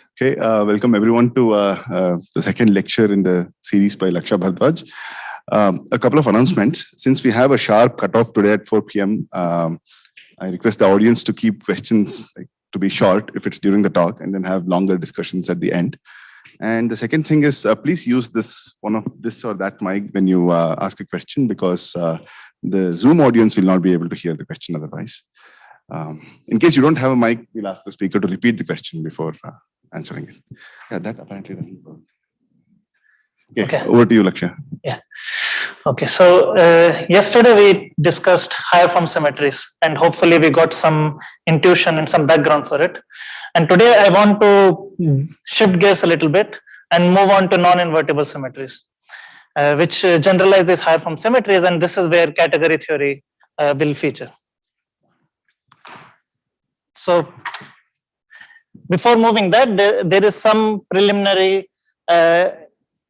Okay, welcome everyone to the second lecture in the series by Lakshya Bhardwaj. A couple of announcements. Since we have a sharp cutoff today at 4 p.m., I request the audience to keep questions to be short if it's during the talk, and then have longer discussions at the end. And the second thing is, please use one of this or that mic when you ask a question, because the Zoom audience will not be able to hear the question otherwise. In case you don't have a mic, we'll ask the speaker to repeat the question before answering it. Yeah, that apparently doesn't work. Okay, over to you, Lakshya. Yeah. Okay, so yesterday we discussed higher form symmetries, and hopefully we got some intuition and some background for it. And today I want to shift gears a little bit and move on to non-invertible symmetries, which generalize these higher form symmetries, and this is where category theory will feature. So before moving that, there is some preliminary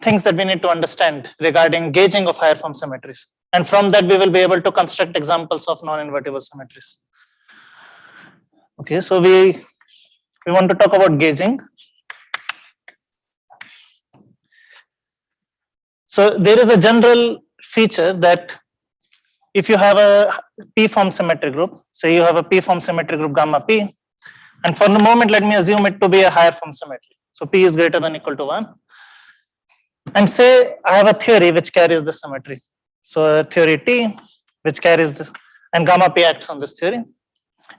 things that we need to understand regarding gauging of higher form symmetries. And from that, we will be able to construct examples of non-invertible symmetries. Okay, so we want to talk about gauging. So there is a general feature that if you have a p-form symmetry group, say you have a p-form symmetry group gamma p, and for the moment, let me assume it to be a higher form symmetry. So p is greater than or equal to 1. And say I have a theory which carries this symmetry. So a theory T which carries this, and gamma p acts on this theory.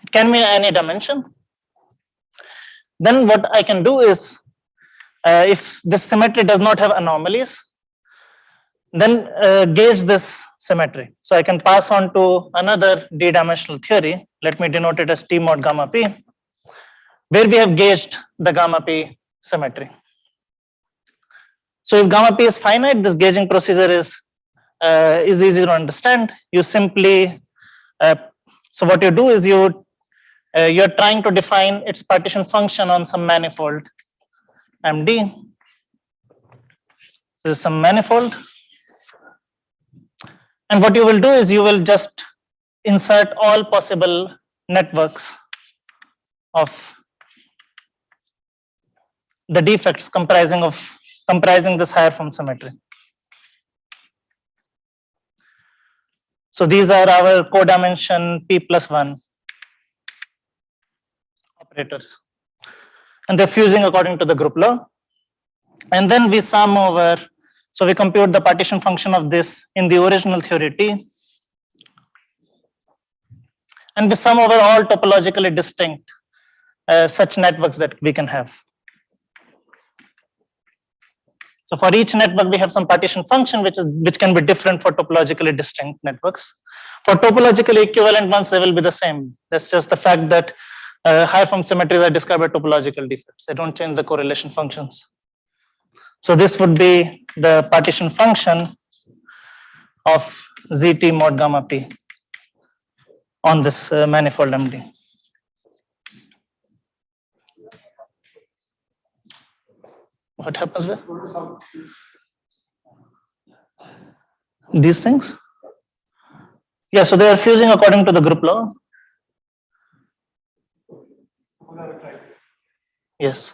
It can be any dimension. Then what I can do is, if this symmetry does not have anomalies, then gauge this symmetry. So I can pass on to another d-dimensional theory. Let me denote it as T mod gamma p, where we have gauged the gamma p symmetry. So if gamma p is finite, this gauging procedure is easy to understand. You simply, so what you do is you're trying to define its partition function on some manifold MD. So this is some manifold. And what you will do is you will just insert all possible networks of the defects comprising this higher form symmetry. So these are our codimension p+1 operators, and they're fusing according to the group law. And then we sum over, so we compute the partition function of this in the original theory T, and we sum over all topologically distinct such networks that we can have. So for each network, we have some partition function which can be different for topologically distinct networks. For topologically equivalent ones, they will be the same. That's just the fact that higher form symmetries are described by topological defects. They don't change the correlation functions. So this would be the partition function of ZT mod gamma p on this manifold MD. What happens with these things? Yeah, so they are fusing according to the group law. Yes.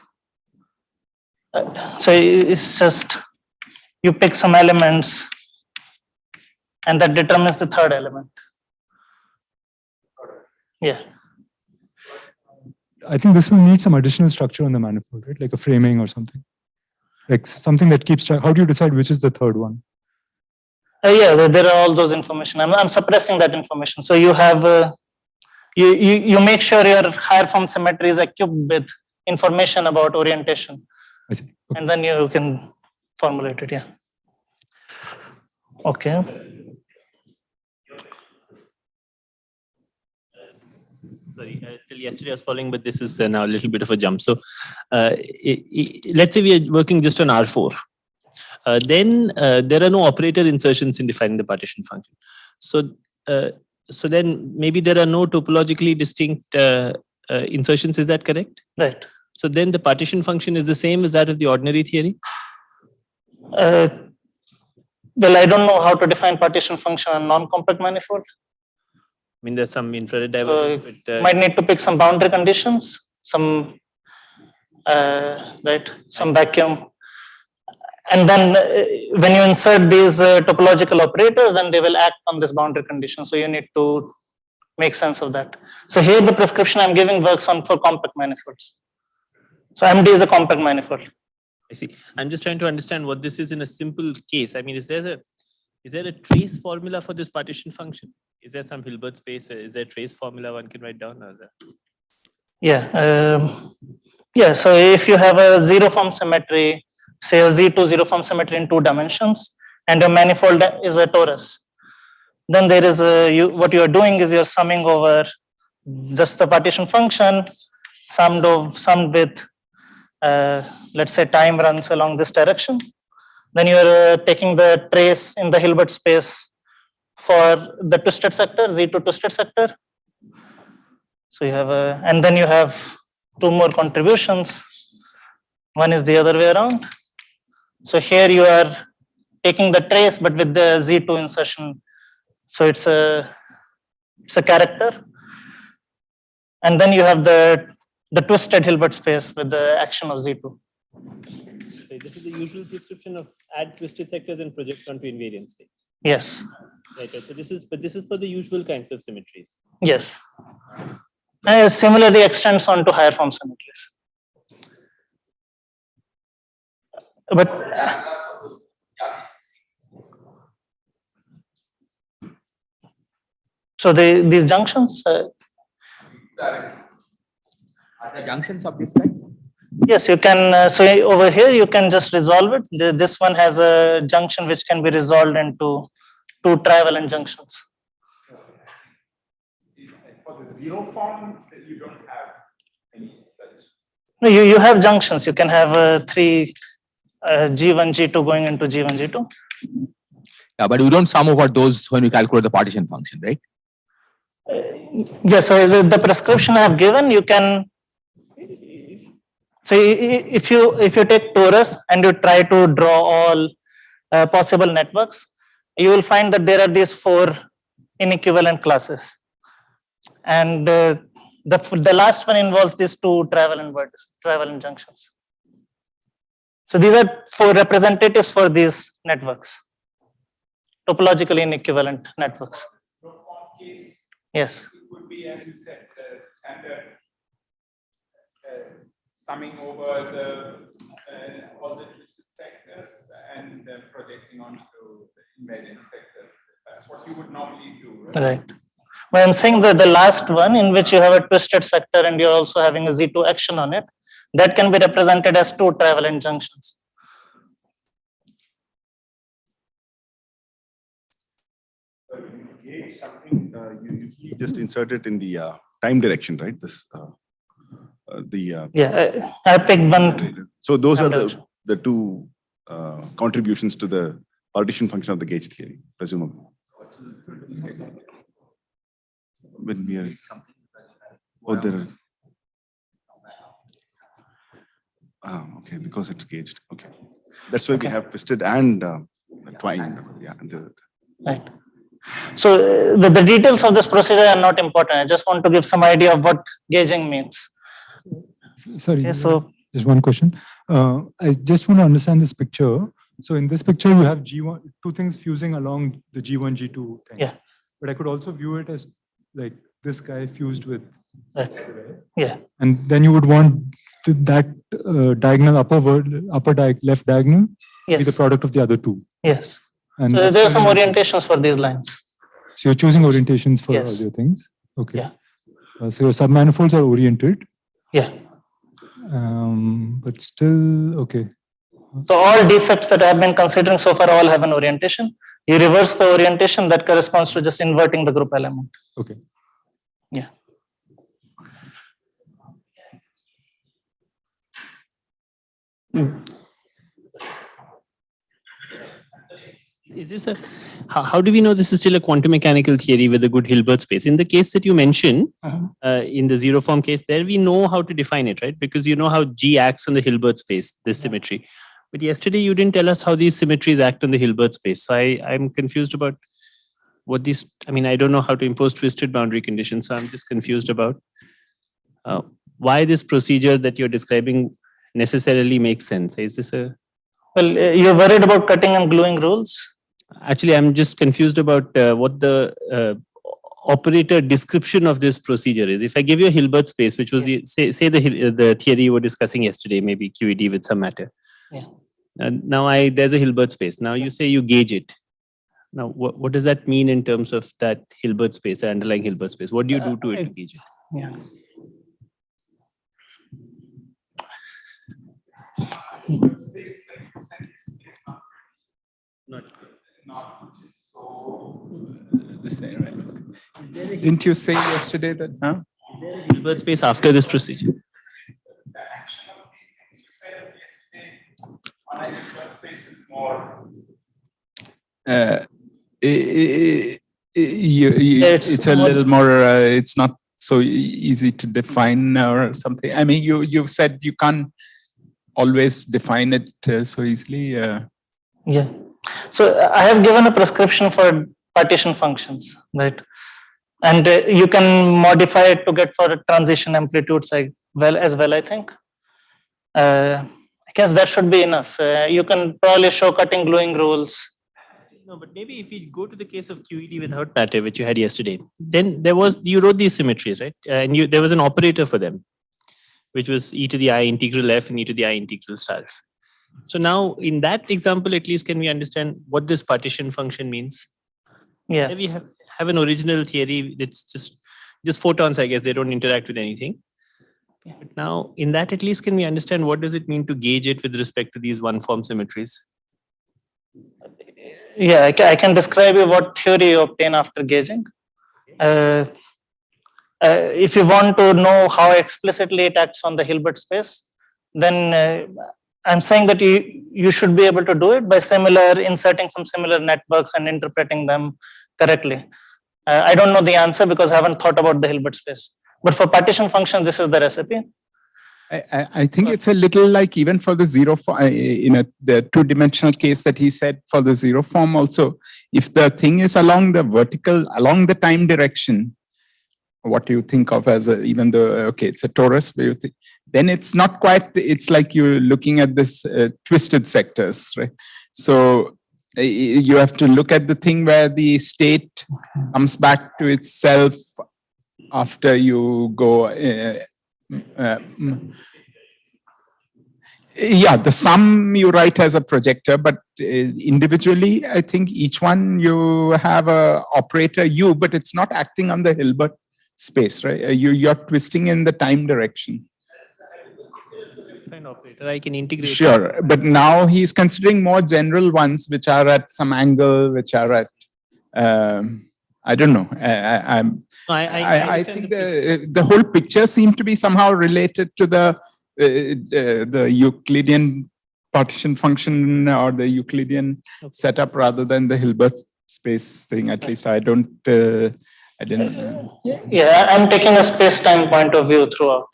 So it's just you pick some elements, and that determines the third element. Yeah. I think this will need some additional structure on the manifold, right? Like a framing or something. Like something that keeps track. How do you decide which is the third one? Yeah, there are all those information. I'm suppressing that information. So you have you make sure your higher form symmetry is equipped with information about orientation. I see. Okay. And then you can formulate it. Yeah. Okay. Sorry, till yesterday I was following, but this is now a little bit of a jump. So let's say we are working just on R4. Then there are no operator insertions in defining the partition function. So so then maybe there are no topologically distinct insertions. Is that correct? Right. So then the partition function is the same as that of the ordinary theory? Well, I don't know how to define partition function on non-compact manifold. I mean, there's some infrared divergence, but might need to pick some boundary conditions, some right? Some vacuum. And then when you insert these topological operators, then they will act on this boundary condition. So you need to make sense of that. So here the prescription I'm giving works on for compact manifolds. So MD is a compact manifold. I see. I'm just trying to understand what this is in a simple case. I mean, is there a trace formula for this partition function? Is there some Hilbert space? Is there a trace formula one can write down? Or Yeah. Yeah. So if you have a zero form symmetry, say a Z2 zero form symmetry in 2 dimensions, and your manifold is a torus, then there is what you are doing is you're summing over just the partition function summed with let's say time runs along this direction. Then you are taking the trace in the Hilbert space for the twisted sector, Z2 twisted sector. So you have and then you have 2 more contributions. One is the other way around. So here you are taking the trace, but with the Z2 insertion. So it's a character. And then you have the twisted Hilbert space with the action of Z2. So this is the usual description of add twisted sectors and project onto invariant states. Yes. Right. So this is for the usual kinds of symmetries. Yes. And similarly extends on to higher form symmetries. But so these junctions. Are the junctions of this type? Yes, you can. So over here you can just resolve it. This one has a junction which can be resolved into 2 trivalent junctions. For the zero form, you don't have any such. No, you have junctions. You can have 3 G1, G2 going into G1, G2. Yeah, but you don't sum over those when you calculate the partition function, right? Yes, so the prescription I have given, you can. So if you take torus and you try to draw all possible networks, you will find that there are these 4 inequivalent classes, and the last one involves these 2 trivalent junctions. So these are 4 representatives for these networks, topologically inequivalent networks. No form case, Yes. it would be, as you said, standard summing over all the twisted sectors and projecting onto the invariant sectors. That's what you would normally do, right? Right. But I'm saying that the last one, in which you have a twisted sector and you're also having a Z2 action on it, that can be represented as 2 trivalent junctions. Gauge something you usually just insert it in the time direction, right? This Yeah, I picked one. So those are Time the 2 contributions to the partition function of the gauge theory, presumably. When we are okay, because it's gauged. Okay, that's why we have twisted and twined. Yeah, Right. So the details of this procedure are not important. I just want to give some idea of what gauging means. Sorry, Okay, so just one question. I just want to understand this picture. So in this picture, you have G1, 2 things fusing along the G1, G2 thing. Yeah. But I could also view it as like this guy fused with. right. Yeah. And then you would want that diagonal left diagonal to be Yes. the product of the other 2. Yes. And So that's there are some very- orientations for these lines. So you're choosing orientations for all Yes. your things. Okay. Yeah. So your submanifolds are oriented, Yeah. but still okay. So all defects that I have been considering so far all have an orientation. You reverse the orientation, that corresponds to just inverting the group element. Okay. Yeah. Is this how do we know this is still a quantum mechanical theory with a good Hilbert space? In the case that you mentioned, in the zero form case, there we know how to define it, right? Because you know how G acts on the Hilbert space, this symmetry. But yesterday you didn't tell us how these symmetries act on the Hilbert space. So I'm confused about what these, I mean, I don't know how to impose twisted boundary conditions. So I'm just confused about why this procedure that you're describing necessarily make sense. Is this a? Well, you're worried about cutting and gluing rules? Actually, I'm just confused about what the operator description of this procedure is. If I give you a Hilbert space, which was say the theory you were discussing yesterday, maybe QED with some matter. Yeah. And now there's a Hilbert space. Now you say you gauge it. Now, what does that mean in terms of that Hilbert space, the underlying Hilbert space? What do you do to it to gauge it? Yeah. Not so the same, right? Didn't you say yesterday that? Huh? Is there a Hilbert space after this procedure? The action of these things you said yesterday on a Hilbert space is more. It's a little more. It's not so easy to define or something. I mean, you said you can't always define it so easily. Yeah. So I have given a prescription for partition functions, right? And you can modify it to get for transition amplitudes as well, I think. I guess that should be enough. You can probably show cutting, gluing rules. No, but maybe if you go to the case of QED without matter, which you had yesterday, then you wrote these symmetries, right? And there was an operator for them, which was e to the I integral f and e to the I integral star f. So now in that example, at least can we understand what this partition function means? Yeah. We have an original theory that's just photons, I guess, they don't interact with anything. Yeah. But now in that, at least can we understand what does it mean to gauge it with respect to these one form symmetries? Yeah, I can describe you what theory you obtain after gauging. If you want to know how explicitly it acts on the Hilbert space, then I'm saying that you should be able to do it by inserting some similar networks and interpreting them correctly. I don't know the answer because I haven't thought about the Hilbert space. But for partition function, this is the recipe. I think it's a little like even for the zero form, the two-dimensional case that he said for the zero form also, if the thing is along the time direction, what you think of as even though, okay, it's a torus, then it's not quite, it's like you're looking at this twisted sectors, right? So you have to look at the thing where the state comes back to itself after you go, yeah, the sum you write as a projector, but individually, I think each one you have a operator U, but it's not acting on the Hilbert space, right? You're twisting in the time direction. Operator, I can integrate. Sure, but now he's considering more general ones, which are at some angle, which are at, I don't know. I think the whole picture seemed to be somehow related to the Euclidean partition function or the Euclidean setup rather than the Hilbert space thing. At least I didn't. Yeah, I'm taking a space-time point of view throughout.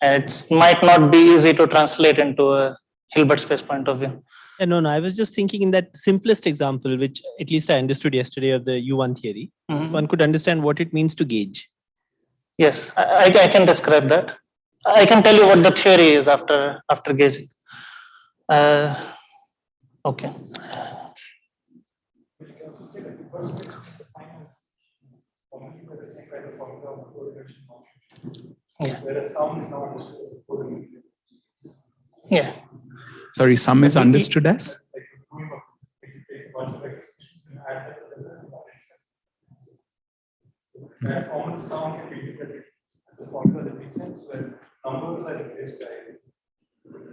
And it might not be easy to translate into a Hilbert space point of view. Yeah, no, I was just thinking in that simplest example, which at least I understood yesterday of the U1 theory, if one could understand what it means to gauge. Yes, I can describe that. I can tell you what the theory is after gauging. Okay. Yeah. Whereas sum is now understood as a coordinate. Yeah. Sorry, sum is understood as? Like doing a bunch of vector species and add that to the so that formal sum can be interpreted as a formula that makes sense where numbers are replaced by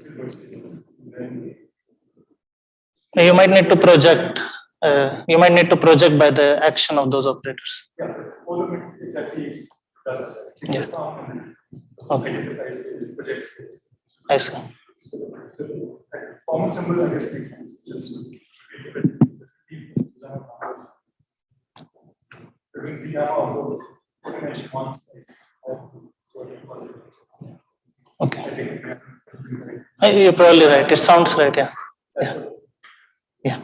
Hilbert spaces. Then you might need to project. You might need to project by the action of those operators. yeah, all of it exactly does it. Yes. Okay. Identifies space, project space. I see. So like, formal symbol, I guess, makes sense. Just we see how dimension one space. Okay. You're probably right. It sounds right. Yeah. Yeah. Yeah.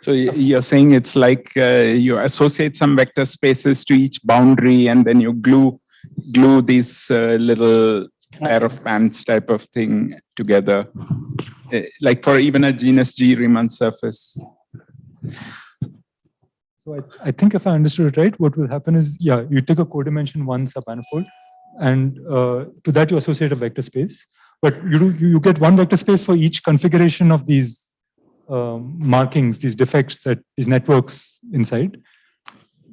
So you're saying it's like you associate some vector spaces to each boundary, and then you glue these little pair of pants type of thing together, like for even a genus G Riemann surface. So I think if I understood it right, what will happen is, yeah, you take a codimension 1 submanifold, and to that you associate a vector space. But you get one vector space for each configuration of these markings, these defects, that these networks inside.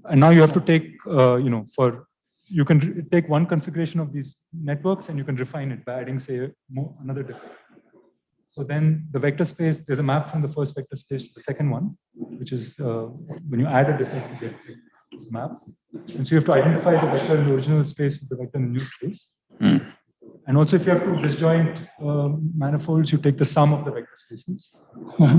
And now you have to take, you can take one configuration of these networks and you can refine it by adding, say, another defect. So then the vector space, there's a map from the first vector space to the second one, which is when you add a defect, you get this map. And so you have to identify the vector in the original space with the vector in the new space. And also, if you have to disjoint manifolds, you take the sum of the vector spaces.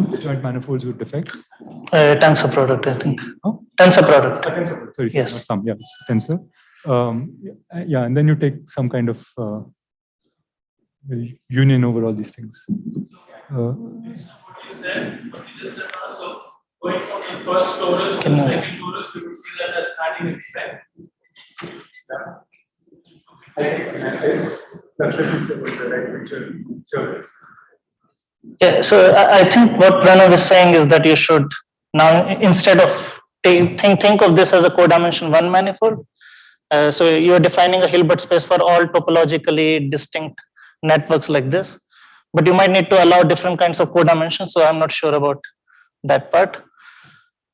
Disjoint manifolds with defects. Tensor product, I think. Oh? Tensor product. Tensor product. Sorry, Yes. not sum. Yeah, it's tensor. Yeah, and then you take some kind of union over all these things. So going from the first torus to the second torus, we would see that as adding a defect. Yeah, so I think what Pranav is saying is that you should now, instead of think of this as a codimension 1 manifold. So you are defining a Hilbert space for all topologically distinct networks like this, but you might need to allow different kinds of codimensions. So I'm not sure about that part.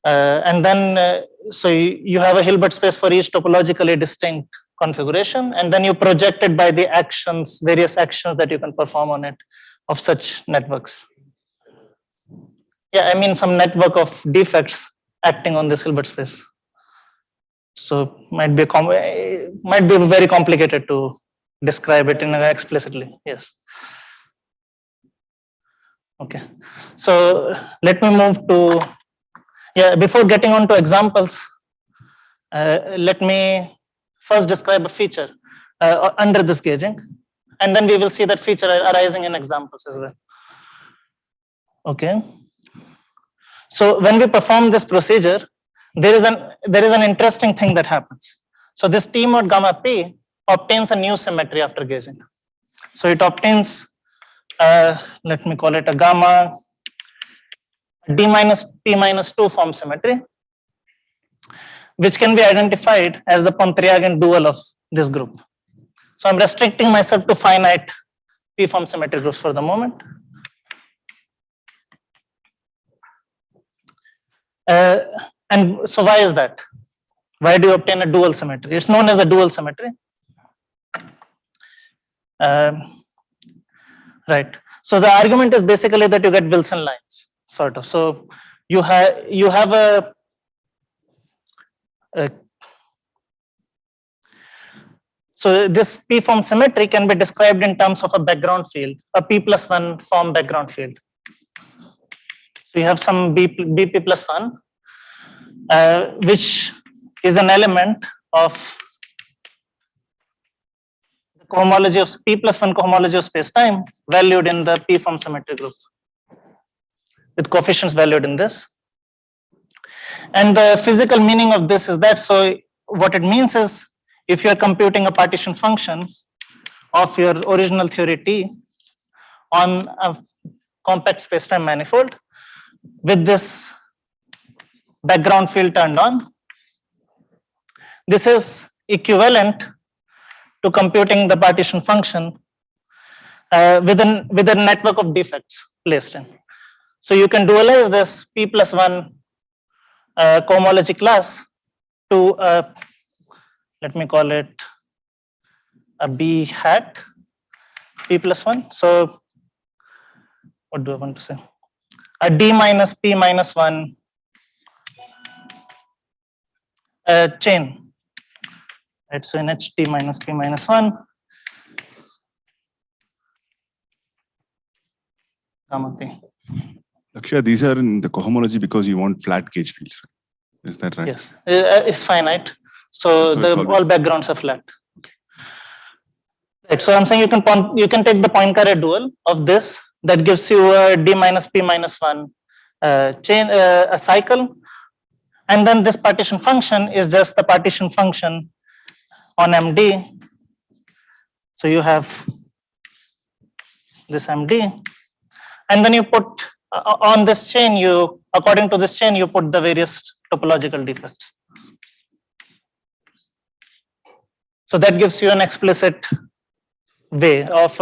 And then, so you have a Hilbert space for each topologically distinct configuration, and then you project it by the actions, various actions that you can perform on it of such networks. Yeah, I mean some network of defects acting on this Hilbert space. So might be very complicated to describe it in explicitly. Yes. Okay. So let me move to, yeah, before getting on to examples, let me first describe a feature under this gauging, and then we will see that feature arising in examples as well. Okay. So when we perform this procedure, there is an interesting thing that happens. So this T mod gamma P obtains a new symmetry after gauging. So it obtains, let me call it a gamma D minus P minus 2 form symmetry, which can be identified as the Pontryagin dual of this group. So I'm restricting myself to finite P form symmetry groups for the moment. And so why is that? Why do you obtain a dual symmetry? It's known as a dual symmetry. Right. So the argument is basically that you get Wilson lines, sort of. So you have a so this P form symmetry can be described in terms of a background field, a P plus 1 form background field. So you have some BP plus 1, which is an element of the cohomology of P plus 1 cohomology of space-time valued in the P form symmetry group, with coefficients valued in this. And the physical meaning of this is that, so what it means is, if you are computing a partition function of your original theory T on a compact spacetime manifold with this background field turned on, this is equivalent to computing the partition function with a network of defects placed in. So you can dualize this P plus 1 cohomology class to a, let me call it a B hat P plus 1. So what do I want to say? A D minus P minus 1 chain. Right, so in HT minus P minus 1, gamma P. Lakshya, these are in the cohomology because you want flat gauge fields, right? Is that right? Yes, it's finite. So all backgrounds are flat. Okay. Right, so I'm saying you can take the Poincare dual of this that gives you a D minus P minus 1 chain, a cycle, and then this partition function is just the partition function on MD. So you have this MD, and then you put on this chain, according to this chain, you put the various topological defects. So that gives you an explicit way of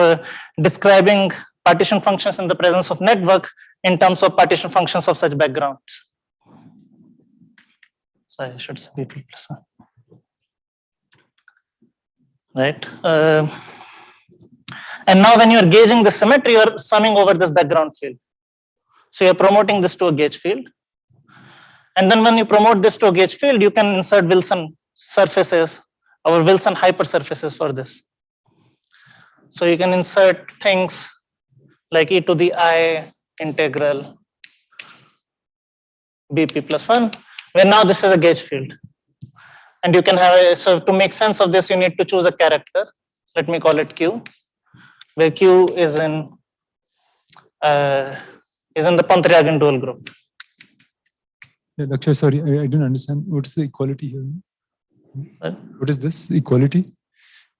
describing partition functions in the presence of network in terms of partition functions of such backgrounds. So I should say BP plus 1. Right. And now when you are gauging the symmetry, you are summing over this background field. So you are promoting this to a gauge field. And then when you promote this to a gauge field, you can insert Wilson surfaces or Wilson hypersurfaces for this. So you can insert things like e to the I integral BP plus 1, where now this is a gauge field. And you can have, so to make sense of this, you need to choose a character. Let me call it Q, where Q is in the Pontryagin dual group. Yeah, Lakshya, sorry, I didn't understand. What is the equality here? What is this equality?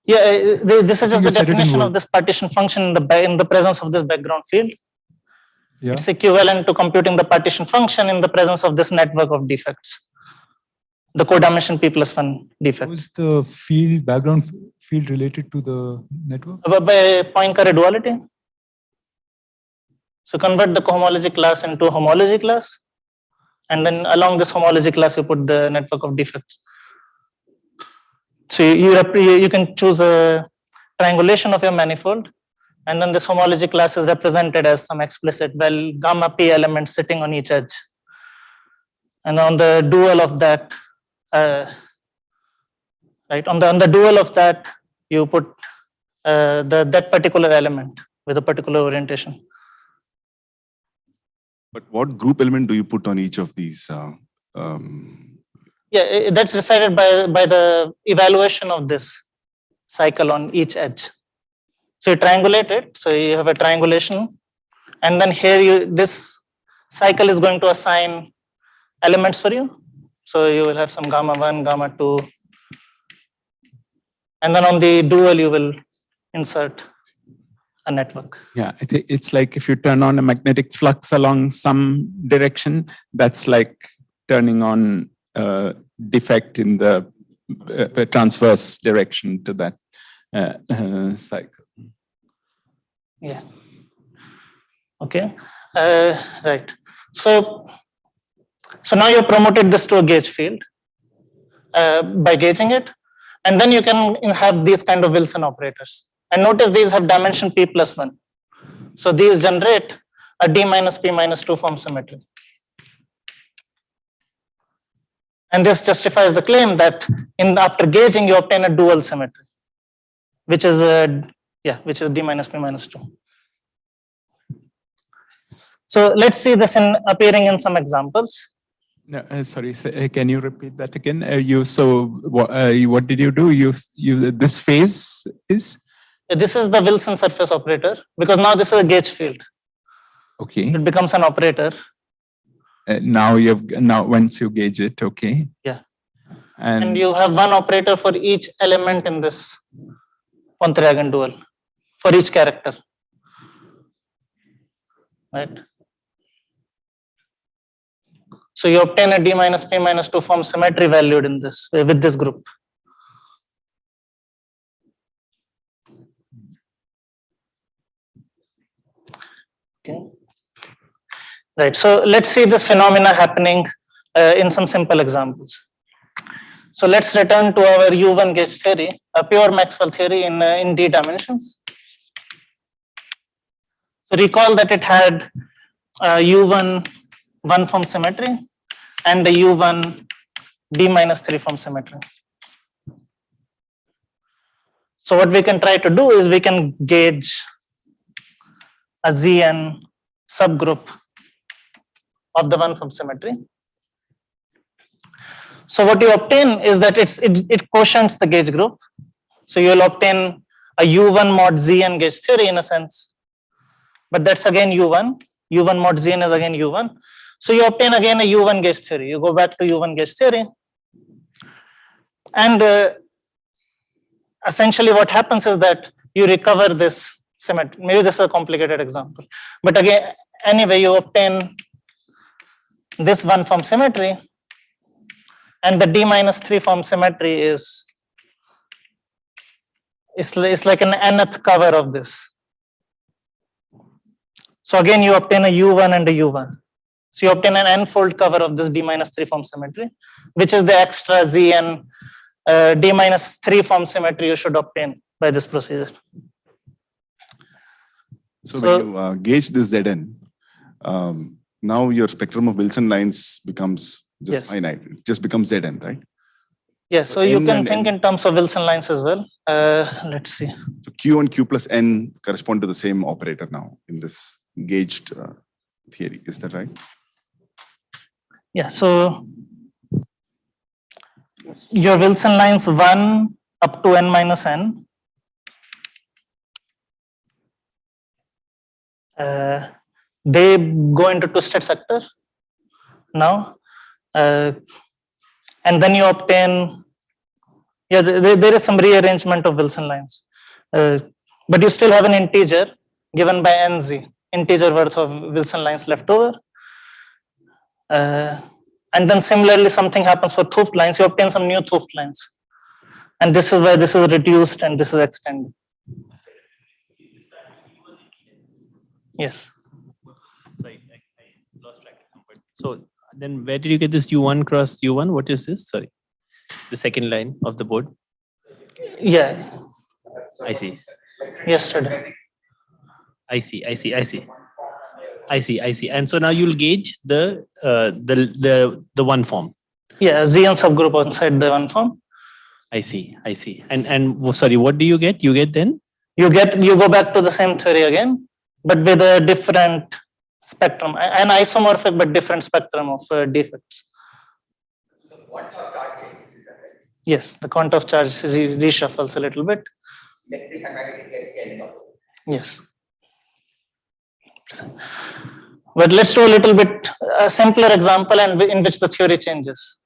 Yeah, this is just the definition of this partition function in the presence of this background field. Yeah. It's equivalent to computing the partition function in the presence of this network of defects, the codimension P plus 1 defects. How is the field, background field related to the network? By Poincare duality. So convert the cohomology class into a homology class, and then along this homology class, you put the network of defects. So you can choose a triangulation of your manifold, and then this homology class is represented as some explicit, well, gamma p elements sitting on each edge. And on the dual of that, right, on the dual of that, you put that particular element with a particular orientation. But what group element do you put on each of these? Yeah, that's decided by the evaluation of this cycle on each edge. So you triangulate it. So you have a triangulation, and then here this cycle is going to assign elements for you. So you will have some gamma 1, gamma 2, and then on the dual you will insert a network. Yeah, it's like if you turn on a magnetic flux along some direction, that's like turning on a defect in the transverse direction to that cycle. Yeah. Okay. Right. So now you promoted this to a gauge field by gauging it, and then you can have these kind of Wilson operators. And notice these have dimension P plus 1. So these generate a D minus P minus 2 form symmetry. And this justifies the claim that after gauging you obtain a dual symmetry, which is D minus P minus 2. So let's see this appearing in some examples. No, sorry, can you repeat that again? What did you do? This phase is? This is the Wilson surface operator, because now this is a gauge field. Okay. It becomes an operator. Now once you gauge it, okay. Yeah. And you have one operator for each element in this Pontryagin dual, for each character. Right. So you obtain a D minus P minus 2 form symmetry valued in this with this group. Okay. Right. So let's see this phenomena happening in some simple examples. So let's return to our U1 gauge theory, a pure Maxwell theory in D dimensions. So recall that it had U1 1 form symmetry and the U1 D minus 3 form symmetry. So what we can try to do is we can gauge a Zn subgroup of the 1 form symmetry. So what you obtain is that it quotients the gauge group. So you will obtain a U1 mod Zn gauge theory in a sense, but that's again U1. U1 mod Zn is again U1. So you obtain again a U1 gauge theory. You go back to U1 gauge theory, and essentially what happens is that you recover this symmetry. Maybe this is a complicated example, but again, anyway, you obtain this one form symmetry, and the D-3 form symmetry is like an nth cover of this. So again, you obtain a U1 and a U1. So you obtain an n-fold cover of this D-3 form symmetry, which is the extra Z and D-3 form symmetry you should obtain by this procedure. So when you gauge this Zn, now your spectrum of Wilson lines becomes just Yes. finite. It just becomes Zn, right? Yes, so you can think in terms of Wilson lines as well. Let's see. So Q and Q plus N correspond to the same operator now in this gauged theory. Is that right? Yeah, so your Wilson lines 1 up to n minus n. They go into twisted sector now. And then you obtain, there is some rearrangement of Wilson lines. But you still have an integer given by nz, integer worth of Wilson lines left over. And then similarly, something happens for 't Hooft lines, you obtain some new 't Hooft lines. And this is where this is reduced and this is extended. Yes. Sorry, I lost track at some point. So then where did you get this U1 cross U1? What is this? Sorry. The second line of the board. Yeah, I see. yesterday. I see. And so now you'll gauge the one form. Yeah, Z and subgroup inside the one form. I see. And sorry, what do you get? You get then? You go back to the same theory again, but with a different spectrum, an isomorphic but different spectrum of defects. Yes, the quantity of charge reshuffles a little bit. Yes. But let's do a little bit simpler example and in which the theory changes.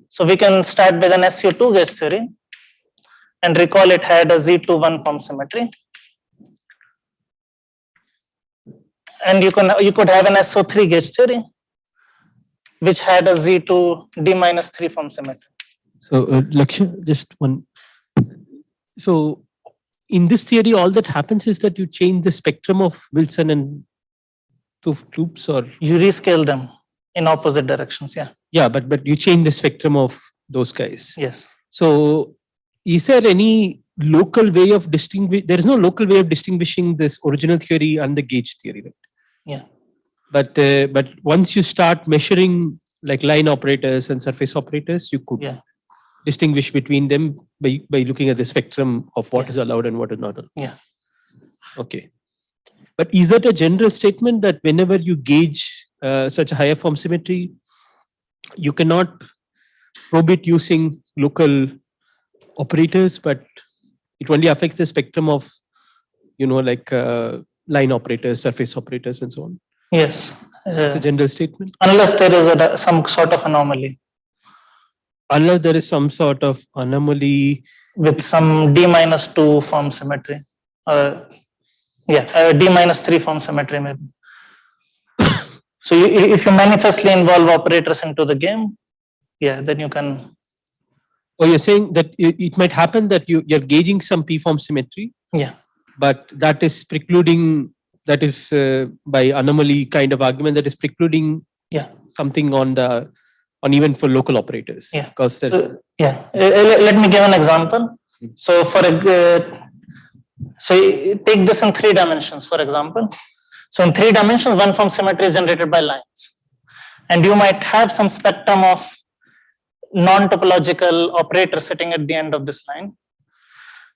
So we can start with an SU2 gauge theory and recall it had a Z2 form symmetry. And you could have an SO3 gauge theory which had a Z2 D-3 form symmetry. So Lakshya, just one. So in this theory, all that happens is that you change the spectrum of Wilson and 't Hooft loops, or You rescale them in opposite directions. Yeah. yeah, but you change the spectrum of those guys. Yes. So is there any local way of there is no local way of distinguishing this original theory and the gauge theory, right? Yeah. But once you start measuring like line operators and surface operators, you could Yeah. distinguish between them by looking at the spectrum of what Yeah. is allowed and what is not allowed. Yeah. Okay. But is that a general statement that whenever you gauge such a higher form symmetry, you cannot probe it using local operators, but it only affects the spectrum of, like line operators, surface operators, and so on? Yes. It's a general statement. Unless there is some sort of anomaly Unless there is some sort of anomaly with some D-2 form symmetry. D-3 form symmetry maybe. So if you manifestly involve operators into the game, yeah, then you can. Or you're saying that it might happen that you're gauging some P form symmetry. Yeah. But that is precluding, that is by anomaly kind of argument, that is precluding something on even for local operators. Yeah. Because let me give an example. So take this in 3 dimensions, for example. So in 3 dimensions, one form symmetry is generated by lines. And you might have some spectrum of non-topological operators sitting at the end of this line.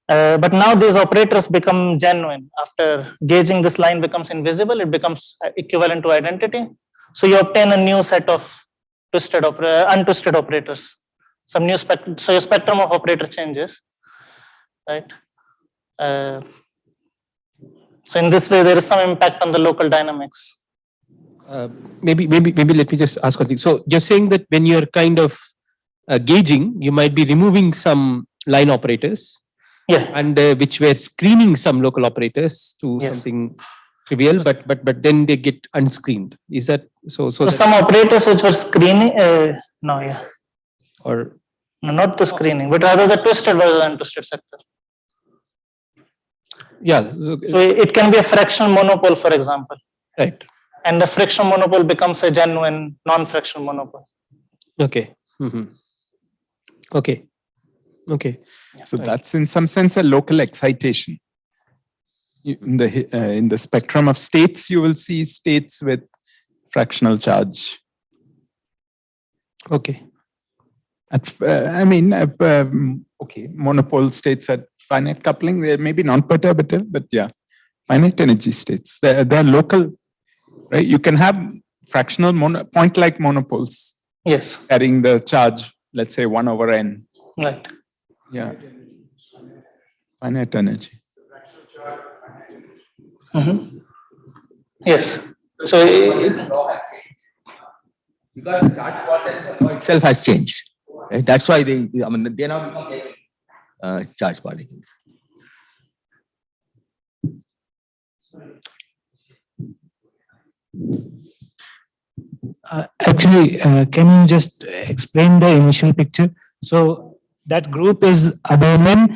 But now these operators become genuine. After gauging, this line becomes invisible, it becomes equivalent to identity. So you obtain a new set of untwisted operators. Some new spectrum, so your spectrum of operator changes, right? So in this way, there is some impact on the local dynamics. Maybe let me just ask one thing. So you're saying that when you're kind of gauging, you might be removing some line operators, Yeah. and which were screening some local operators to Yes. something trivial, but then they get unscreened. Is that so? So that, some operators which were screening, no, yeah, or no, not the screening, but rather the twisted versus untwisted sector. yeah, So it can be a fractional monopole, for example, right. and the frictional monopole becomes a genuine non-fractional monopole. Okay. Okay. Okay. So that's in some sense a local excitation. In the spectrum of states, you will see states with fractional charge. Okay. Okay, monopole states at finite coupling, they're maybe non-perturbative, but yeah, finite energy states. They're local, right? You can have fractional point-like monopoles. Yes. Carrying the charge, let's say 1 over n. Right. Yeah. Finite energy. Yes. So because the charge quantization law itself has changed. Right? That's why they now become charge particles. Can you just explain the initial picture? So that group is abandoned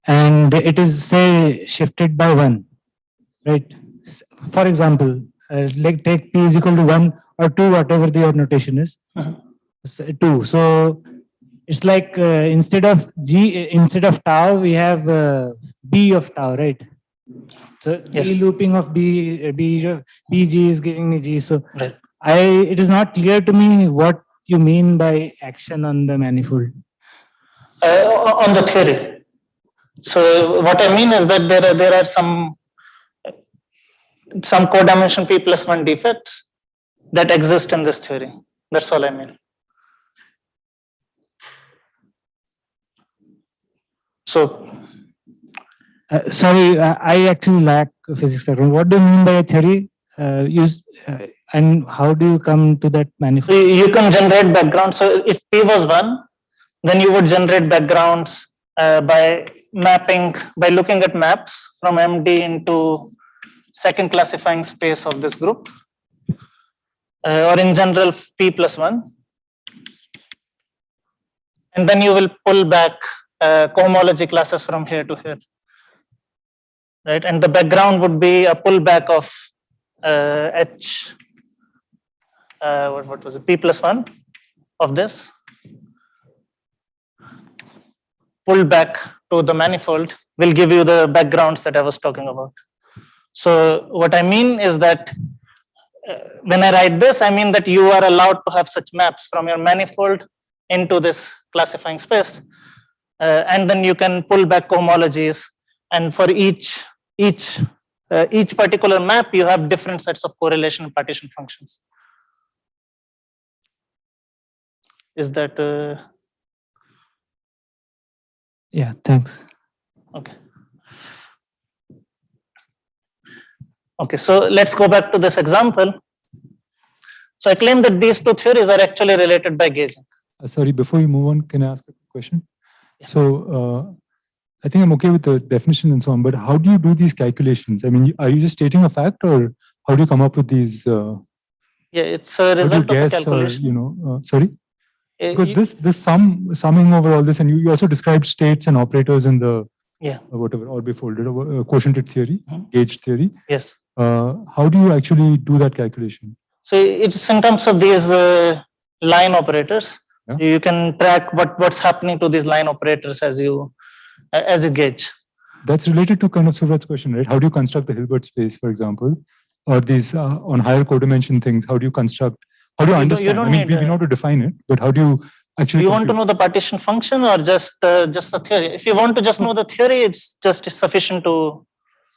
and it is say shifted by 1, right? For example, like take p is equal to 1 or 2, whatever the notation is. 2. So it's like instead of tau, we have b of tau, right? So Yes. looping of bg is giving me g. So right. it is not clear to me what you mean by action on the manifold. On the theory. So what I mean is that there are some codimension p+1 defects that exist in this theory. That's all I mean. So sorry, I actually lack a physics background. What do you mean by a theory? And how do you come to that manifold? you can generate backgrounds. So if P was 1, then you would generate backgrounds by looking at maps from MD into second classifying space of this group, or in general P+1. And then you will pull back cohomology classes from here to here. Right, and the background would be a pullback of H, what was it, P+1 of this, pulled back to the manifold will give you the backgrounds that I was talking about. So what I mean is that when I write this, I mean that you are allowed to have such maps from your manifold into this classifying space, and then you can pull back cohomologies, and for each particular map, you have different sets of correlation and partition functions. Is that? Yeah, thanks. Okay. Okay, so let's go back to this example. So I claim that these two theories are actually related by gauging. Sorry, before you move on, can I ask a question? Yeah. So I think I'm okay with the definition and so on, but how do you do these calculations? I mean, are you just stating a fact, or how do you come up with these? Yeah, it's a result of a calculation. Sorry? Because this summing over all this, and you also described states and operators in the whatever orbifolded quotiented theory, gauge theory. Yes. How do you actually do that calculation? So it's in terms of these line operators. Yeah. You can track what's happening to these line operators as you gauge. That's related to kind of Suvrat's question, right? How do you construct the Hilbert space, for example, or these on higher codimension things? How do you construct? How do you understand? I mean, we know to define it, but how do you actually? Do you want to know the partition function or just the theory? If you want to just know the theory, it's just sufficient to.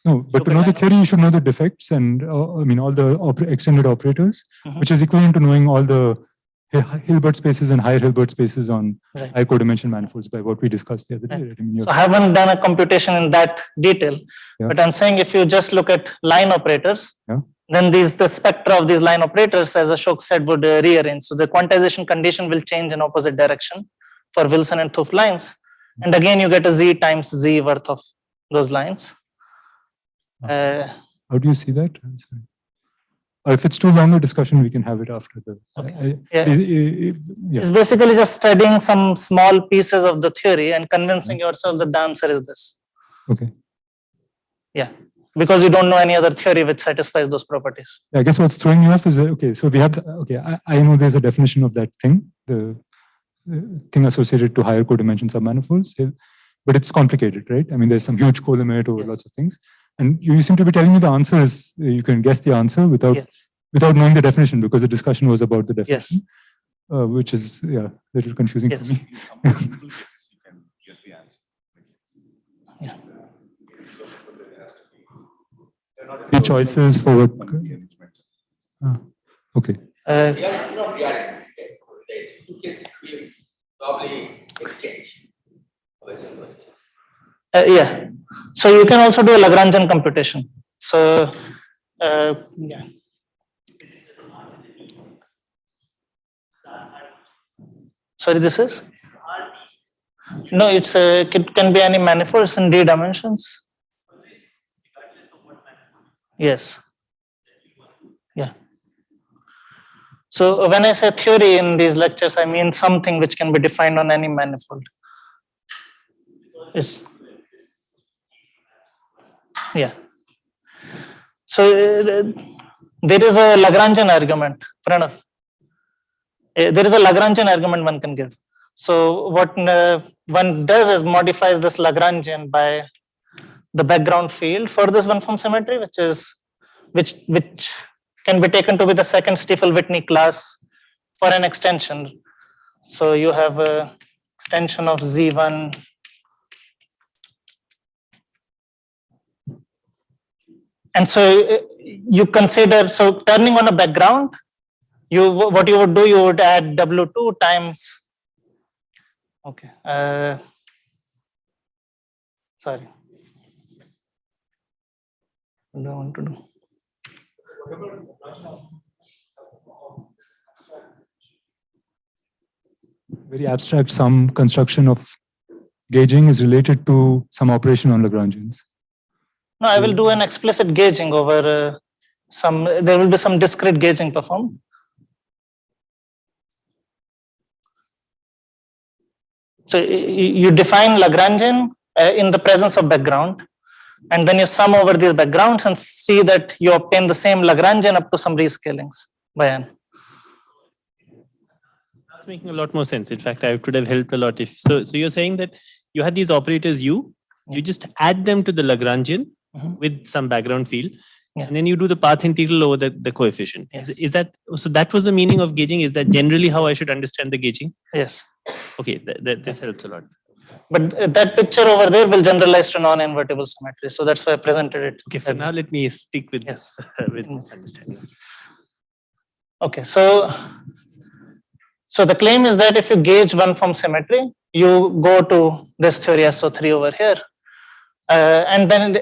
No, but to know the theory, you should know the defects and I mean all the extended operators, which is equivalent to knowing all the Hilbert spaces and higher Hilbert spaces on high codimension manifolds by what we discussed the other day. Right? I mean, so I haven't done a computation in that detail, but I'm saying if you just look at line operators, then the spectra of these line operators, as Ashok said, would rearrange. So the quantization condition will change in opposite direction for Wilson and Thupf lines. And again, you get a Z times Z worth of those lines. How do you see that? Sorry. Or if it's too long a discussion, we can have it after the. It's basically just studying some small pieces of the theory and convincing yourself that the answer is this. Okay. Yeah, because you don't know any other theory which satisfies those properties. I guess what's throwing you off is that, okay, so we have, I know there's a definition of that thing, the thing associated to higher codimension submanifolds, but it's complicated, right? I mean, there's some huge co-limit over lots of things. And you seem to be telling me the answer is, you can guess the answer without knowing the definition, because the discussion was about the definition, which is, a little confusing for me. In some simple cases, you can guess the answer. Yeah. The choices for what? Okay. It's not reality. In two cases, we probably exchange. Yeah. So you can also do a Lagrangian computation. So, yeah. Sorry, this is? No, it's it can be any manifolds in D dimensions. Yes. Yeah. So when I say theory in these lectures, I mean something which can be defined on any manifold. It's, yeah. So there is a Lagrangian argument, Pranav. There is a Lagrangian argument one can give. So what one does is modifies this Lagrangian by the background field for this one-form symmetry, which can be taken to be the second Stiefel-Whitney class for an extension. So you have a extension of Z1 and so you consider, so turning on a background, what you would do, you would add W2 times, okay, sorry. What do I want to do? Very abstract, some construction of gauging is related to some operation on Lagrangians. No, I will do an explicit gauging over there will be some discrete gauging performed. So you define Lagrangian in the presence of background, and then you sum over these backgrounds and see that you obtain the same Lagrangian up to some rescalings by n. That's making a lot more sense. In fact, I could have helped a lot if so. So you're saying that you had these operators you just add them to the Lagrangian with some background field, and then you do the path integral over the coefficient. Yes. Is that so? That was the meaning of gauging. Is that generally how I should understand the gauging? Yes. Okay, this helps a lot. But that picture over there will generalize to non-invertible symmetry. So that's why I presented it. Okay, for now, let me stick with this, with this understanding. Okay, so the claim is that if you gauge one-form symmetry, you go to this theory So3 over here. And then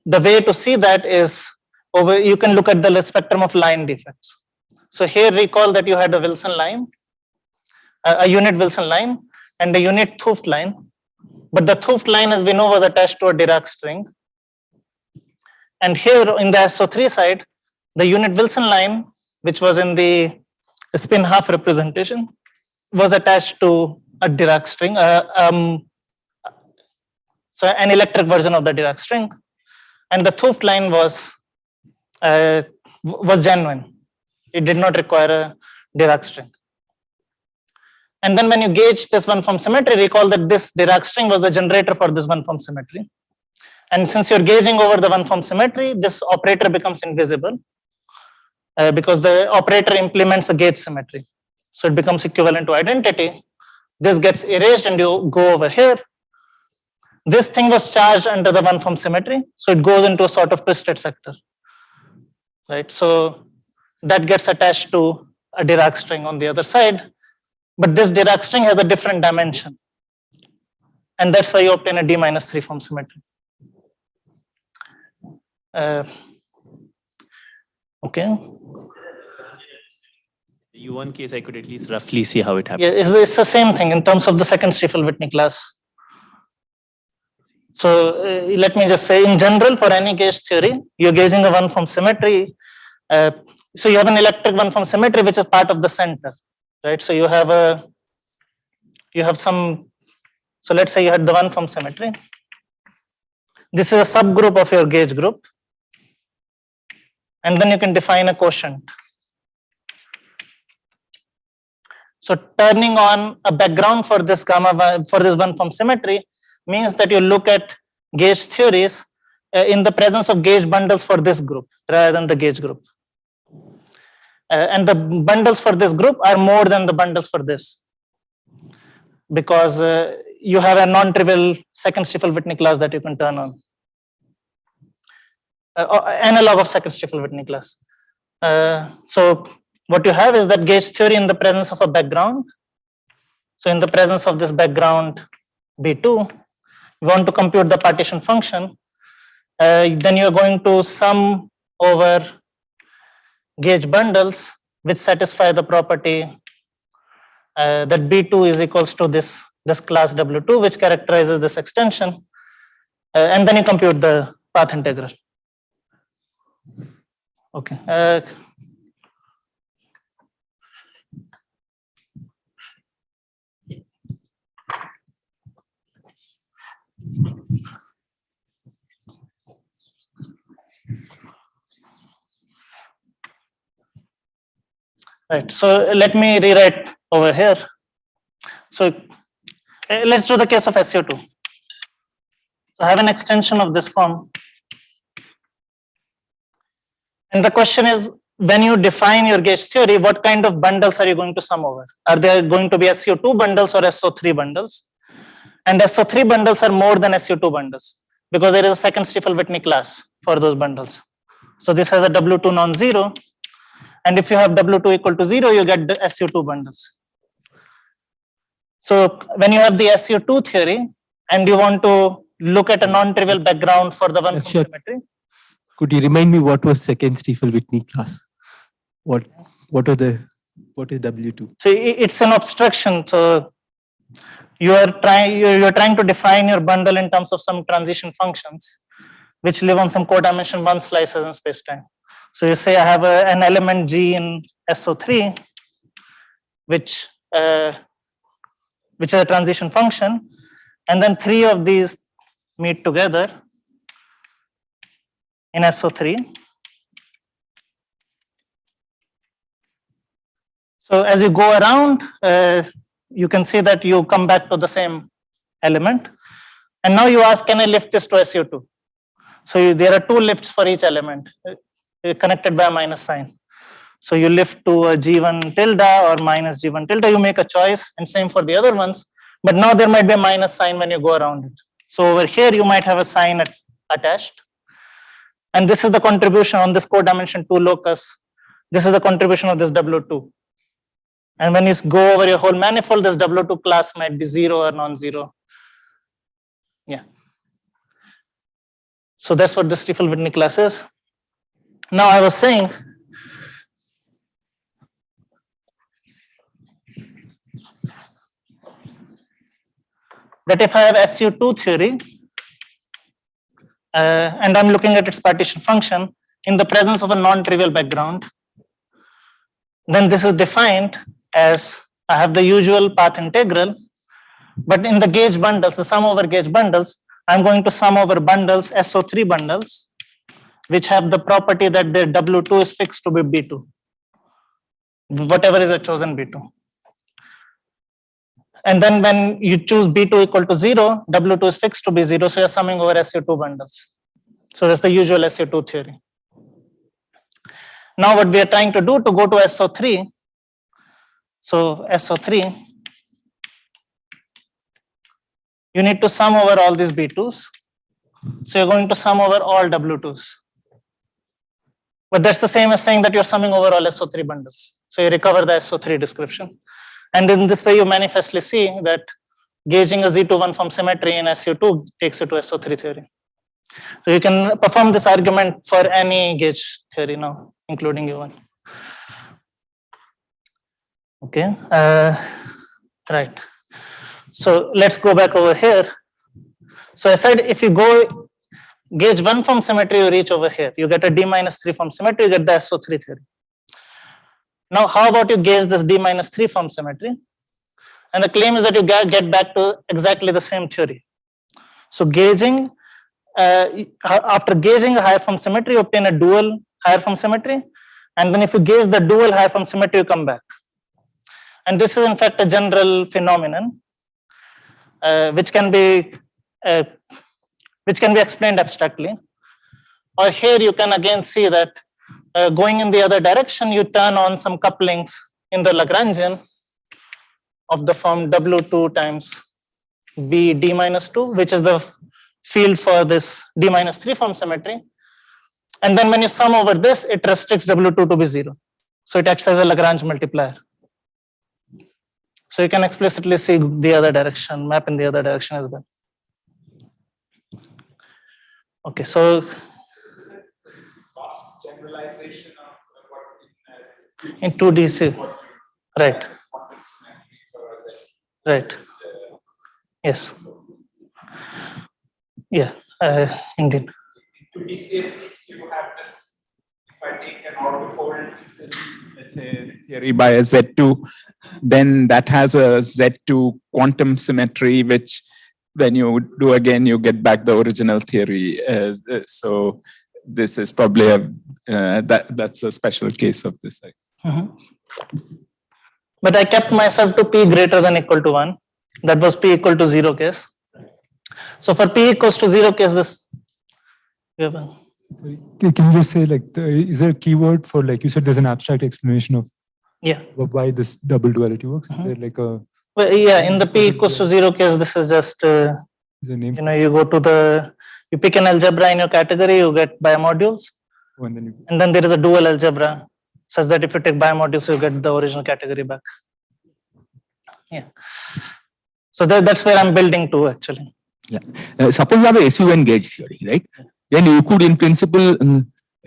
the way to see that is you can look at the spectrum of line defects. So here recall that you had a Wilson line, a unit Wilson line, and a unit 't Hooft line. But the 't Hooft line, as we know, was attached to a Dirac string. And here in the So3 side, the unit Wilson line, which was in the spin half representation, was attached to a Dirac string, so an electric version of the Dirac string. And the 't Hooft line was genuine. It did not require a Dirac string. And then when you gauge this one-form symmetry, recall that this Dirac string was the generator for this one-form symmetry. And since you're gauging over the one-form symmetry, this operator becomes invisible because the operator implements a gauge symmetry. So it becomes equivalent to identity. This gets erased and you go over here. This thing was charged under the one-form symmetry. So it goes into a sort of twisted sector, right? So that gets attached to a Dirac string on the other side. But this Dirac string has a different dimension. And that's why you obtain a D-3 form symmetry. Okay. The U1 case, I could at least roughly see how it happens. Yeah, it's the same thing in terms of the second Stiefel-Whitney class. So let me just say, in general, for any gauge theory, you're gauging a one-form symmetry. So you have an electric one-form symmetry, which is part of the center, right? So you have some. So let's say you had the one-form symmetry. This is a subgroup of your gauge group, and then you can define a quotient. So turning on a background for this one-form symmetry means that you look at gauge theories in the presence of gauge bundles for this group rather than the gauge group. And the bundles for this group are more than the bundles for this, because you have a non-trivial second Stiefel-Whitney class that you can turn on. Analog of second Stiefel-Whitney class. So what you have is that gauge theory in the presence of a background. So in the presence of this background B2, you want to compute the partition function. Then you're going to sum over gauge bundles which satisfy the property that B2 is equals to this class W2, which characterizes this extension. And then you compute the path integral. Okay. Right, so let me rewrite over here. So let's do the case of SU2. So I have an extension of this form. And the question is, when you define your gauge theory, what kind of bundles are you going to sum over? Are there going to be SU2 bundles or SO3 bundles? And SO3 bundles are more than SU2 bundles because there is a second Stiefel-Whitney class for those bundles. So this has a W2 non-zero. And if you have W2 equal to 0, you get the SU2 bundles. So when you have the SU2 theory and you want to look at a non-trivial background for the one-form symmetry. Could you remind me what was second Stiefel-Whitney class? What is W2? So it's an abstraction. So you're trying to define your bundle in terms of some transition functions which live on some codimension 1 slices in spacetime. So you say I have an element G in SO3, which is a transition function, and then 3 of these meet together in SO3. So as you go around, you can see that you come back to the same element. And now you ask, can I lift this to SU2? So there are 2 lifts for each element connected by a minus sign. So you lift to a G1 tilde or minus G1 tilde, you make a choice, and same for the other ones. But now there might be a minus sign when you go around it. So over here, you might have a sign attached. And this is the contribution on this codimension 2 locus. This is the contribution of this W2. And when you go over your whole manifold, this W2 class might be 0 or non-zero. Yeah. So that's what the Stiefel-Whitney class is. Now I was saying, that if I have SU2 theory, and I'm looking at its partition function in the presence of a non-trivial background, then this is defined as I have the usual path integral, but in the gauge bundles, the sum over gauge bundles, I'm going to sum over bundles, SO3 bundles, which have the property that their W2 is fixed to be B2, whatever is a chosen B2. And then when you choose B2 equal to 0, W2 is fixed to be 0, so you're summing over SU2 bundles. So that's the usual SU2 theory. Now what we are trying to do to go to SO3, so SO3, you need to sum over all these B2s. So you're going to sum over all W2s. But that's the same as saying that you're summing over all SO3 bundles. So you recover the SO3 description. And in this way, you manifestly see that gauging a Z2 one-form symmetry in SU2 takes you to SO3 theory. So you can perform this argument for any gauge theory now, including U1. Okay, right. So let's go back over here. So I said if you go gauge one form symmetry, you reach over here. You get a D-3 form symmetry, you get the So3 theory. Now, how about you gauge this D-3 form symmetry? And the claim is that you get back to exactly the same theory. So gauging, after gauging a higher form symmetry, you obtain a dual higher form symmetry. And then if you gauge the dual higher form symmetry, you come back. And this is in fact a general phenomenon, which can be explained abstractly. Or here you can again see that going in the other direction, you turn on some couplings in the Lagrangian of the form W2 times B D-2, which is the field for this D-3 form symmetry. And then when you sum over this, it restricts W2 to be 0. So it acts as a Lagrange multiplier. So you can explicitly see the other direction, map in the other direction as well. Okay, so Generalization of what in 2D, right. Right. Yes. Yeah, indeed. To be safe, you have this. If I take an orthofold, let's say theory by a Z2, then that has a Z2 quantum symmetry, which when you do again, you get back the original theory. So this is probably that's a special case of this. But I kept myself to p greater than equal to 1. That was p equal to 0 case. So for p equals to 0 case, this. Can you just say, like, is there a keyword for, like you said, there's an abstract explanation of why this double duality works? Is there like a well, yeah, in the p equals to 0 case, this is just you go to you pick an algebra in your category, you get bimodules, and then there is a dual algebra such that if you take bimodules, you get the original category back. Yeah. So that's where I'm building to actually. Yeah. Suppose you have a SUN gauge theory, right? Then you could, in principle,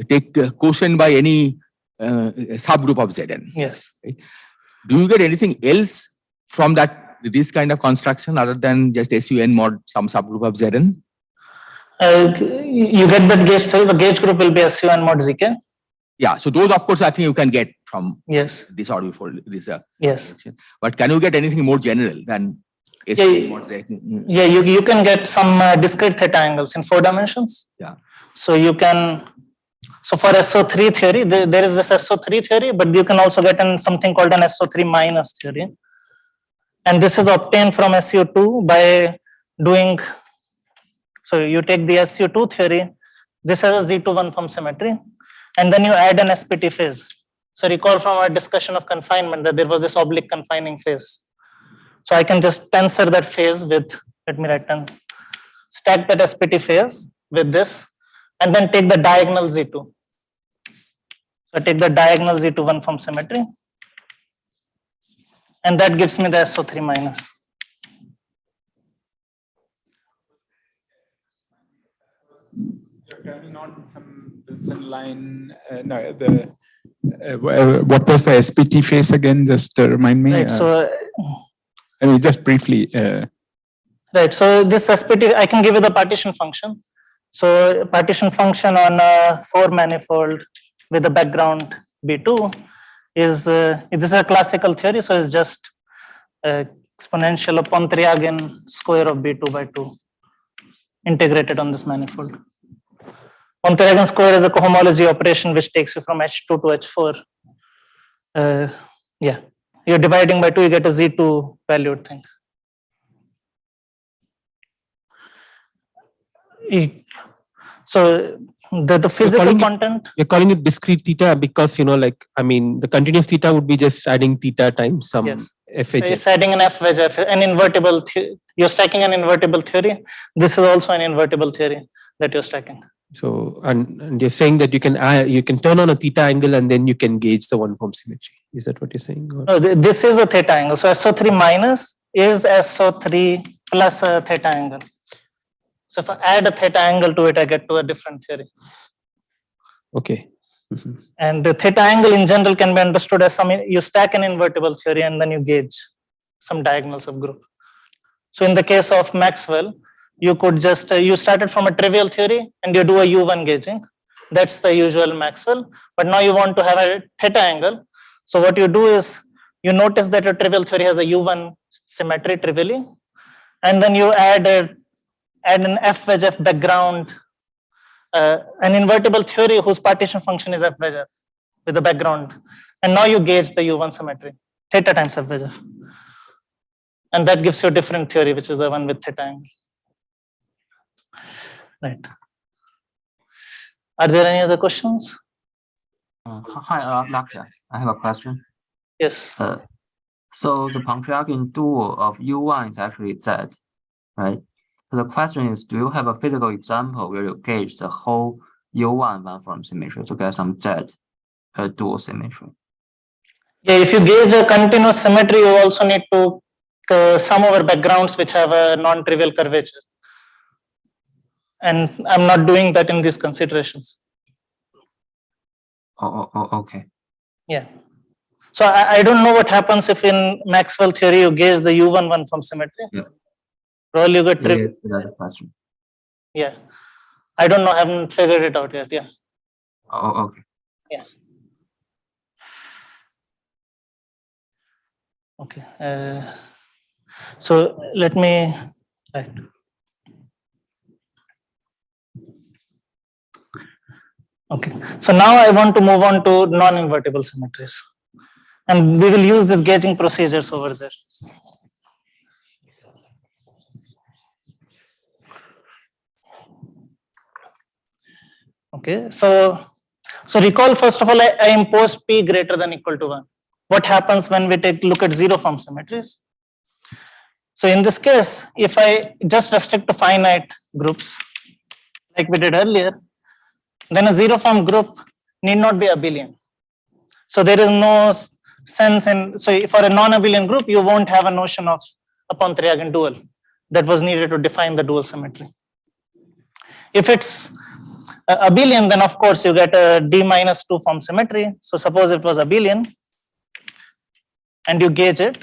take quotient by any subgroup of Zn. Yes. Right? Do you get anything else from this kind of construction other than just SUN mod some subgroup of Zn? You get that gauge theory. The gauge group will be SUN mod Zk. Yeah. So those, of course, I think you can get from this orthofold. Yes. But can you get anything more general than SUN mod Zk? Yeah, you can get some discrete theta angles in 4 dimensions. Yeah. So you can. So for So3 theory, there is this So3 theory, but you can also get something called an So3 minus theory. And this is obtained from SU2 by doing, so you take the SU2 theory, this has a Z2 one-form symmetry, and then you add an SPT phase. So recall from our discussion of confinement that there was this oblique confining phase. So I can just tensor that phase with, let me write down, stack that SPT phase with this, and then take the diagonal Z2. So I take the diagonal Z2 one-form symmetry, and that gives me the So3 minus. You're turning on some Wilson line. What was the SPT phase again? Just remind me. Right. So, I mean, just briefly. Right. So this SPT, I can give you the partition function. So partition function on a 4 manifold with a background B2 is this is a classical theory. So it's just exponential upon Triagin square of B2 by 2 integrated on this manifold. Pontryagin square is a cohomology operation which takes you from H2 to H4. Yeah, you're dividing by 2, you get a Z2 valued thing. So the physical content. You're calling it discrete theta because, like, I mean, the continuous theta would be just adding theta times some f wedge. So it's adding an f wedge, an invertible. You're stacking an invertible theory. This is also an invertible theory that you're stacking. So, and you're saying that you can turn on a theta angle and then you can gauge the one form symmetry. Is that what you're saying? Or? No, this is a theta angle. So So3 minus is So3 plus a theta angle. So if I add a theta angle to it, I get to a different theory. Okay. And the theta angle in general can be understood as you stack an invertible theory and then you gauge some diagonals of group. So in the case of Maxwell, you could just, you started from a trivial theory and you do a U1 gauging. That's the usual Maxwell. But now you want to have a theta angle. So what you do is you notice that your trivial theory has a U1 symmetry trivially. And then you add an F wedge F background, an invertible theory whose partition function is F wedge F with the background. And now you gauge the U1 symmetry, theta times F wedge F. And that gives you a different theory, which is the one with theta angle. Right. Are there any other questions? Hi, Lakshya. I have a question. Yes. So the punctuation dual of U1 is actually Z, right? So the question is, do you have a physical example where you gauge the whole U1 one-form symmetry to get some Z dual symmetry? Yeah, if you gauge a continuous symmetry, you also need to sum over backgrounds which have a non-trivial curvature. And I'm not doing that in these considerations. Okay. Yeah. So I don't know what happens if in Maxwell theory you gauge the U1 one-form symmetry. Yeah. Probably you get Yeah, that's the question. Yeah. I don't know, I haven't figured it out yet. Yeah. Okay. Yes. Okay. So let me, right. Okay. So now I want to move on to non-invertible symmetries. And we will use these gauging procedures over there. Okay. So recall, first of all, I impose P greater than equal to 1. What happens when we take look at zero form symmetries? So in this case, if I just restrict to finite groups, like we did earlier, then a zero form group need not be abelian. So there is no sense in, so for a non-abelian group, you won't have a notion of a Pontryagin dual that was needed to define the dual symmetry. If it's abelian, then of course you get a D minus 2 form symmetry. So suppose it was abelian and you gauge it,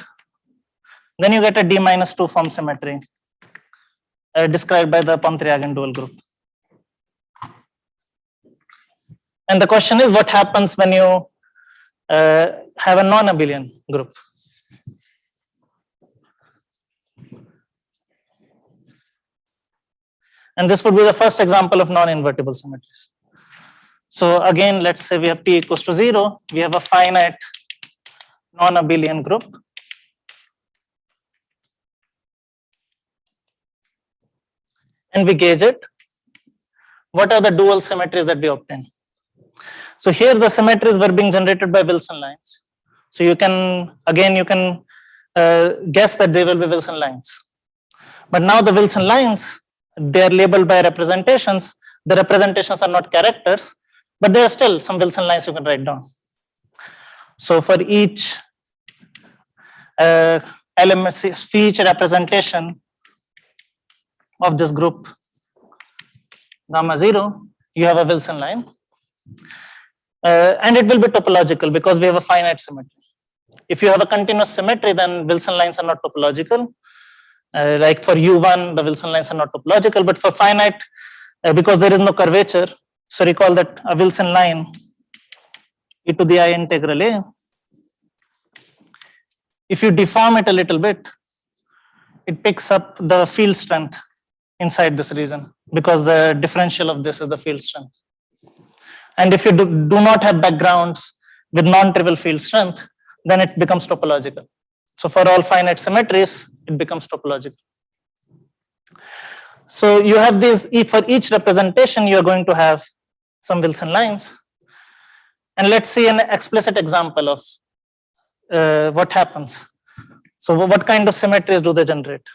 then you get a D minus 2 form symmetry described by the Pontryagin dual group. And the question is, what happens when you have a non-abelian group? And this would be the first example of non-invertible symmetries. So again, let's say we have P equals to 0. We have a finite non-abelian group. And we gauge it. What are the dual symmetries that we obtain? So here the symmetries were being generated by Wilson lines. So you can, again, you can guess that they will be Wilson lines. But now the Wilson lines, they are labeled by representations. The representations are not characters, but there are still some Wilson lines you can write down. So for each element, for each representation of this group gamma 0, you have a Wilson line. And it will be topological because we have a finite symmetry. If you have a continuous symmetry, then Wilson lines are not topological. Like for U1, the Wilson lines are not topological, but for finite, because there is no curvature, so recall that a Wilson line e to the I integral A, if you deform it a little bit, it picks up the field strength inside this region because the differential of this is the field strength. And if you do not have backgrounds with non-trivial field strength, then it becomes topological. So for all finite symmetries, it becomes topological. So you have these, for each representation, you are going to have some Wilson lines. And let's see an explicit example of what happens. So what kind of symmetries do they generate?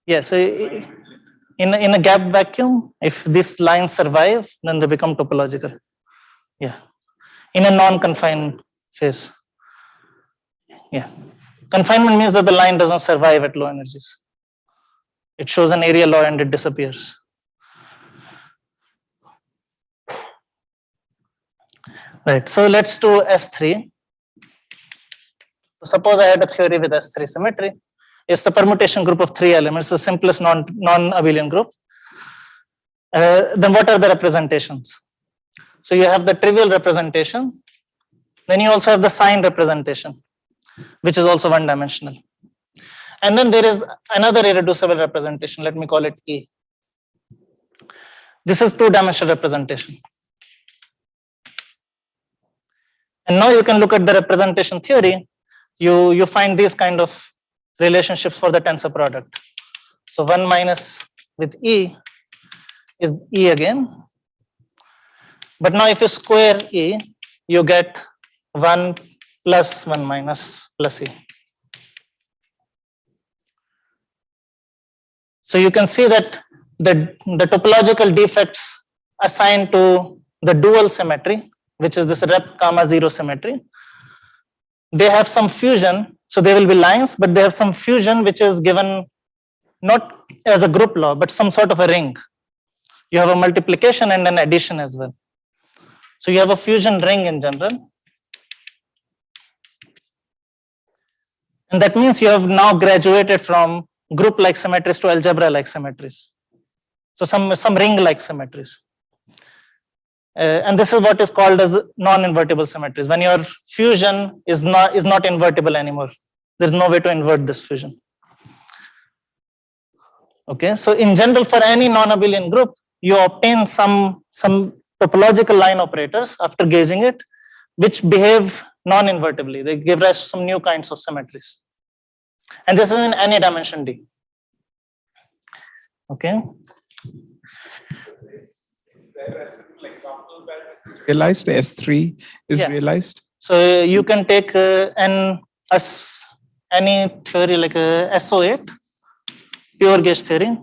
Yeah, so in a gap vacuum, if these lines survive, then they become topological. Yeah, in a non-confined phase. Yeah, confinement means that the line doesn't survive at low energies. It shows an area law and it disappears. Right. So let's do S3. Suppose I had a theory with S3 symmetry. It's the permutation group of 3 elements, the simplest non-abelian group. Then what are the representations? So you have the trivial representation. Then you also have the sign representation, which is also one-dimensional. And then there is another irreducible representation. Let me call it E. This is two-dimensional representation. And now you can look at the representation theory. You find these kind of relationships for the tensor product. So 1 minus with E is E again. But now if you square E, you get 1 plus 1 minus plus E. So you can see that the topological defects assigned to the dual symmetry, which is this rep comma 0 symmetry, they have some fusion. So they will be lines, but they have some fusion which is given not as a group law, but some sort of a ring. You have a multiplication and an addition as well. So you have a fusion ring in general. And that means you have now graduated from group-like symmetries to algebra-like symmetries. So some ring-like symmetries. And this is what is called as non-invertible symmetries. When your fusion is not invertible anymore. There's no way to invert this fusion. Okay, so in general, for any non-abelian group, you obtain some topological line operators after gauging it, which behave non-invertibly. They give rise to some new kinds of symmetries. And this is in any dimension D. Okay. Is there a simple example where this is realized? S3 is realized? So you can take any theory like a SO8, pure gauge theory.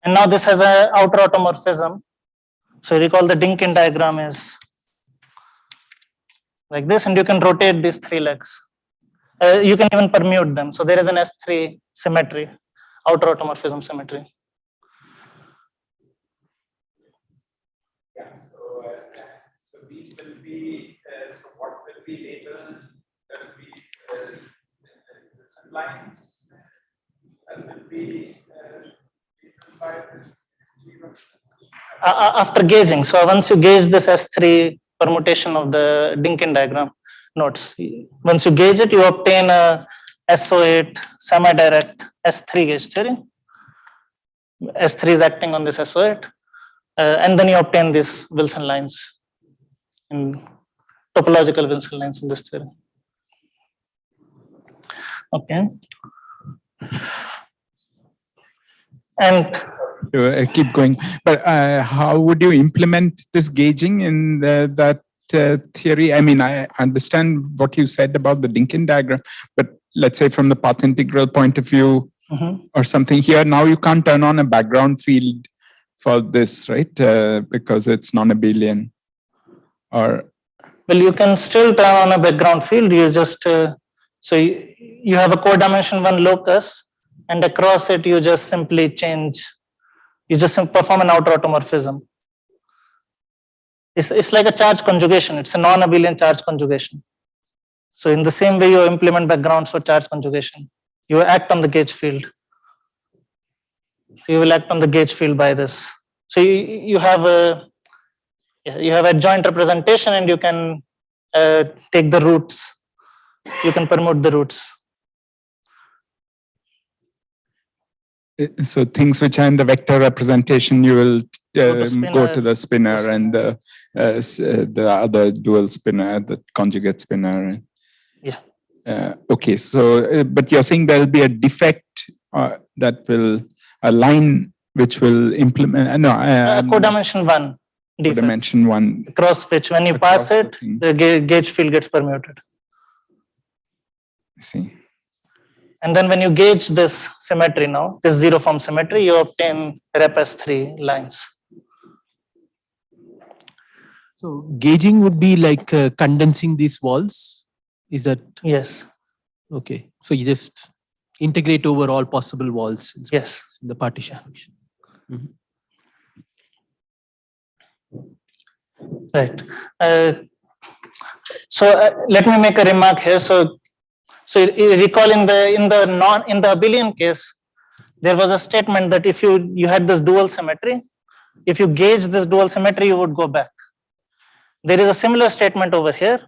And now this has an outer automorphism. So recall the Dinkin diagram is like this, and you can rotate these 3 legs. You can even permute them. So there is an S3 symmetry, outer automorphism symmetry. Yeah, so these will be, so what will be labeled? There will be some lines that will be labeled by this S3 representation. After gauging, so once you gauge this S3 permutation of the Dinkin diagram nodes, once you gauge it, you obtain a SO8 semi-direct S3 gauge theory. S3 is acting on this SO8, and then you obtain these Wilson lines, in topological Wilson lines in this theory. Okay. And keep going, but how would you implement this gauging in that theory? I mean, I understand what you said about the Dinkin diagram, but let's say from the path integral point of view or something here, now you can't turn on a background field for this, right? Because it's non-abelian. Or well, you can still turn on a background field. You just so you have a codimension 1 locus, and across it you just simply change. You just perform an outer automorphism. It's like a charge conjugation. It's a non-abelian charge conjugation. So in the same way you implement backgrounds for charge conjugation, you act on the gauge field. You will act on the gauge field by this. So you have a joint representation, and you can take the roots. You can permute the roots. so things which are in the vector representation, you will go to the spinner and the other dual spinner, the conjugate spinner. Yeah. Okay, so but you're saying there will be a defect that will a line which will implement codimension 1 defect. Codimension 1 across which when you pass it, the gauge field gets permuted. I see. And then when you gauge this symmetry now, this zero form symmetry, you obtain rep S3 lines. So gauging would be like condensing these walls. Is that? Yes. Okay. So you just integrate over all possible walls. Yes. In the partition function. Right. Let me make a remark here. So you recall in the abelian case, there was a statement that if you had this dual symmetry, if you gauge this dual symmetry, you would go back. There is a similar statement over here.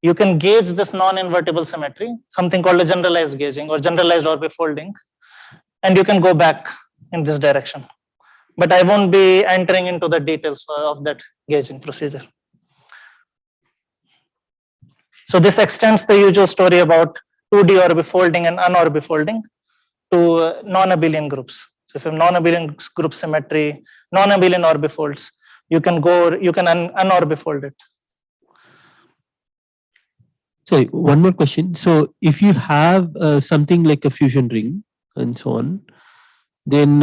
You can gauge this non-invertible symmetry, something called a generalized gauging or generalized orbifolding, and you can go back in this direction. But I won't be entering into the details of that gauging procedure. So this extends the usual story about 2D orbifolding and unorbifolding to non-abelian groups. So if you have non-abelian group symmetry, non-abelian orbifolds, you can unorbifold it. So one more question. So if you have something like a fusion ring and so on, then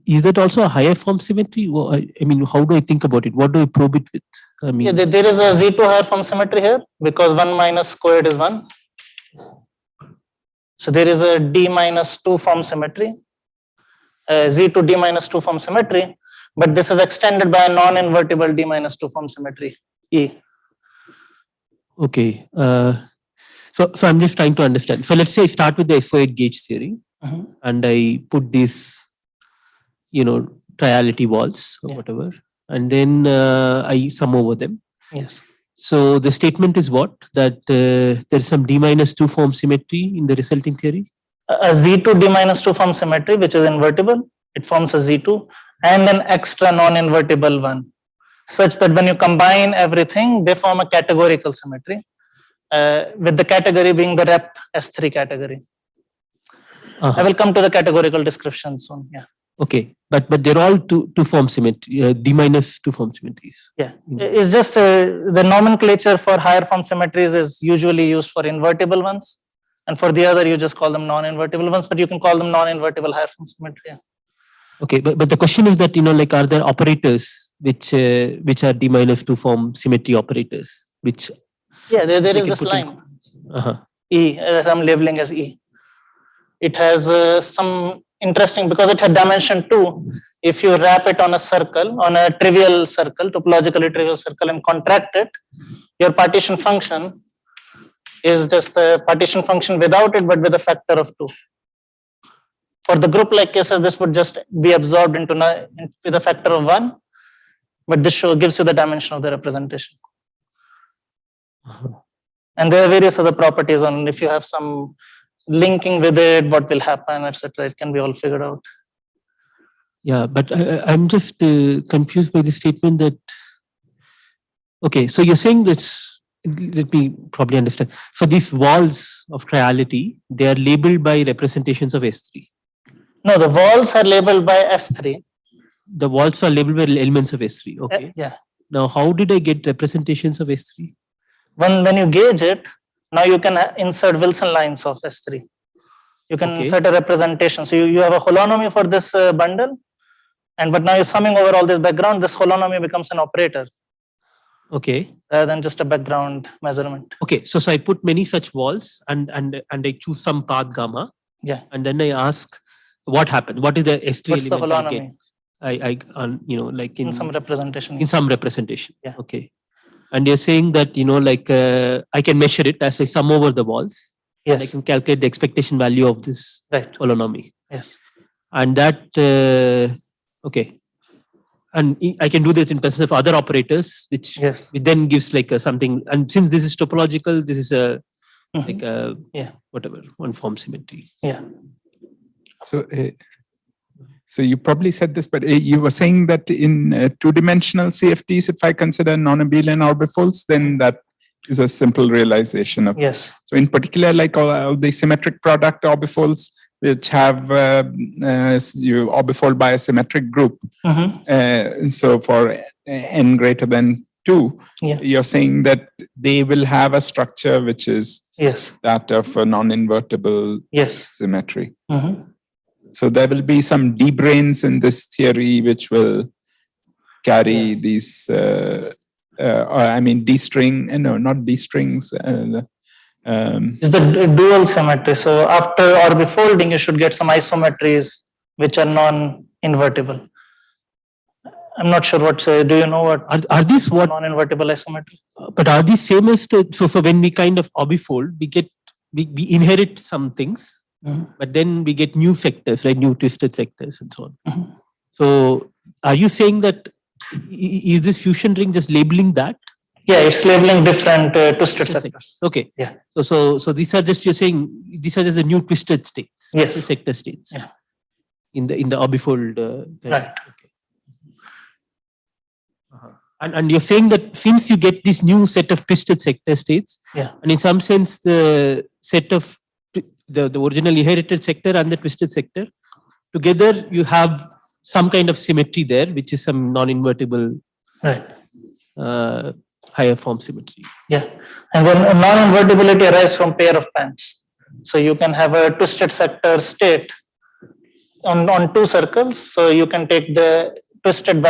is that also a higher form symmetry? Well, I mean, how do I think about it? What do I probe it with? I mean, yeah, there is a Z2 higher form symmetry here because 1 minus squared is 1. So there is a D minus 2 form symmetry, Z2 D minus 2 form symmetry, but this is extended by a non-invertible D minus 2 form symmetry, E. Okay. So I'm just trying to understand. So let's say I start with the SO8 gauge theory and I put these, triality walls or whatever, and then I sum over them. Yes. So the statement is what? That there's some D minus 2 form symmetry in the resulting theory? A Z2 D minus 2 form symmetry, which is invertible, it forms a Z2 and an extra non-invertible one, such that when you combine everything, they form a categorical symmetry, with the category being the rep S3 category. I will come to the categorical description soon. Yeah. Okay, but they're all two form symmetry, D minus 2 form symmetries. Yeah, it's just the nomenclature for higher form symmetries is usually used for invertible ones, and for the other you just call them non-invertible ones, but you can call them non-invertible higher form symmetry. Yeah. Okay, but the question is that are there operators which are D minus 2 form symmetry operators? Which there is this line E, I'm labeling as E. It has some interesting because it had dimension 2. If you wrap it on a circle, on a trivial circle, topologically trivial circle, and contract it, your partition function is just a partition function without it, but with a factor of 2. For the group-like cases, this would just be absorbed with a factor of 1, but this gives you the dimension of the representation. And there are various other properties on if you have some linking with it, what will happen, etc. It can be all figured out. Yeah, but I'm just confused by the statement that. Okay, so you're saying that. Let me probably understand. For these walls of triality, they are labeled by representations of S3. No, the walls are labeled by S3. The walls are labeled by elements of S3. Okay. Yeah. Now, how did I get representations of S3? When you gauge it, now you can insert Wilson lines of S3. You can insert a representation. So you have a holonomy for this bundle, but now you're summing over all this background. This holonomy becomes an operator. Okay. Rather than just a background measurement. Okay. So I put many such walls and I choose some path gamma. Yeah. And then I ask, what happened? What is the S3 What's element the I get? Like in some representation. In some representation. Yeah. Okay. And you're saying that, I can measure it as I sum over the walls. Yes. I can calculate the expectation value of this holonomy. Yes. And that, okay. And I can do that in presence of other operators, which then gives like something. And since this is topological, this is like a whatever, one form symmetry. Yeah. So you probably said this, but you were saying that in two-dimensional CFTs, if I consider non-abelian orbifolds, then that is a simple realization of. Yes. So in particular, like all the symmetric product orbifolds, which have you orbifold by a symmetric group. So for n greater than 2, you're saying that they will have a structure which is that of a non-invertible symmetry. So there will be some D-branes in this theory which will carry these, D-string, no, not D-strings. It's the dual symmetry. So after orbifolding, you should get some isometries which are non-invertible. I'm not sure what, do you know what Are these what? non-invertible isometry? But are these same as the, so when we kind of obifold, we inherit some things, but then we get new sectors, right? New twisted sectors and so on. So are you saying that, is this fusion ring just labeling that? Yeah, it's labeling different twisted sectors. Okay. Yeah. So these are just, you're saying, these are just the new twisted states. Yes. Sector states. Yeah. In the obifold. Right. Okay. And you're saying that since you get this new set of twisted sector states, and in some sense the set of the original inherited sector and the twisted sector, together you have some kind of symmetry there, which is some non-invertible higher form symmetry. Yeah, and then non-invertibility arises from pair of bands. So you can have a twisted sector state on two circles. So you can take the twisted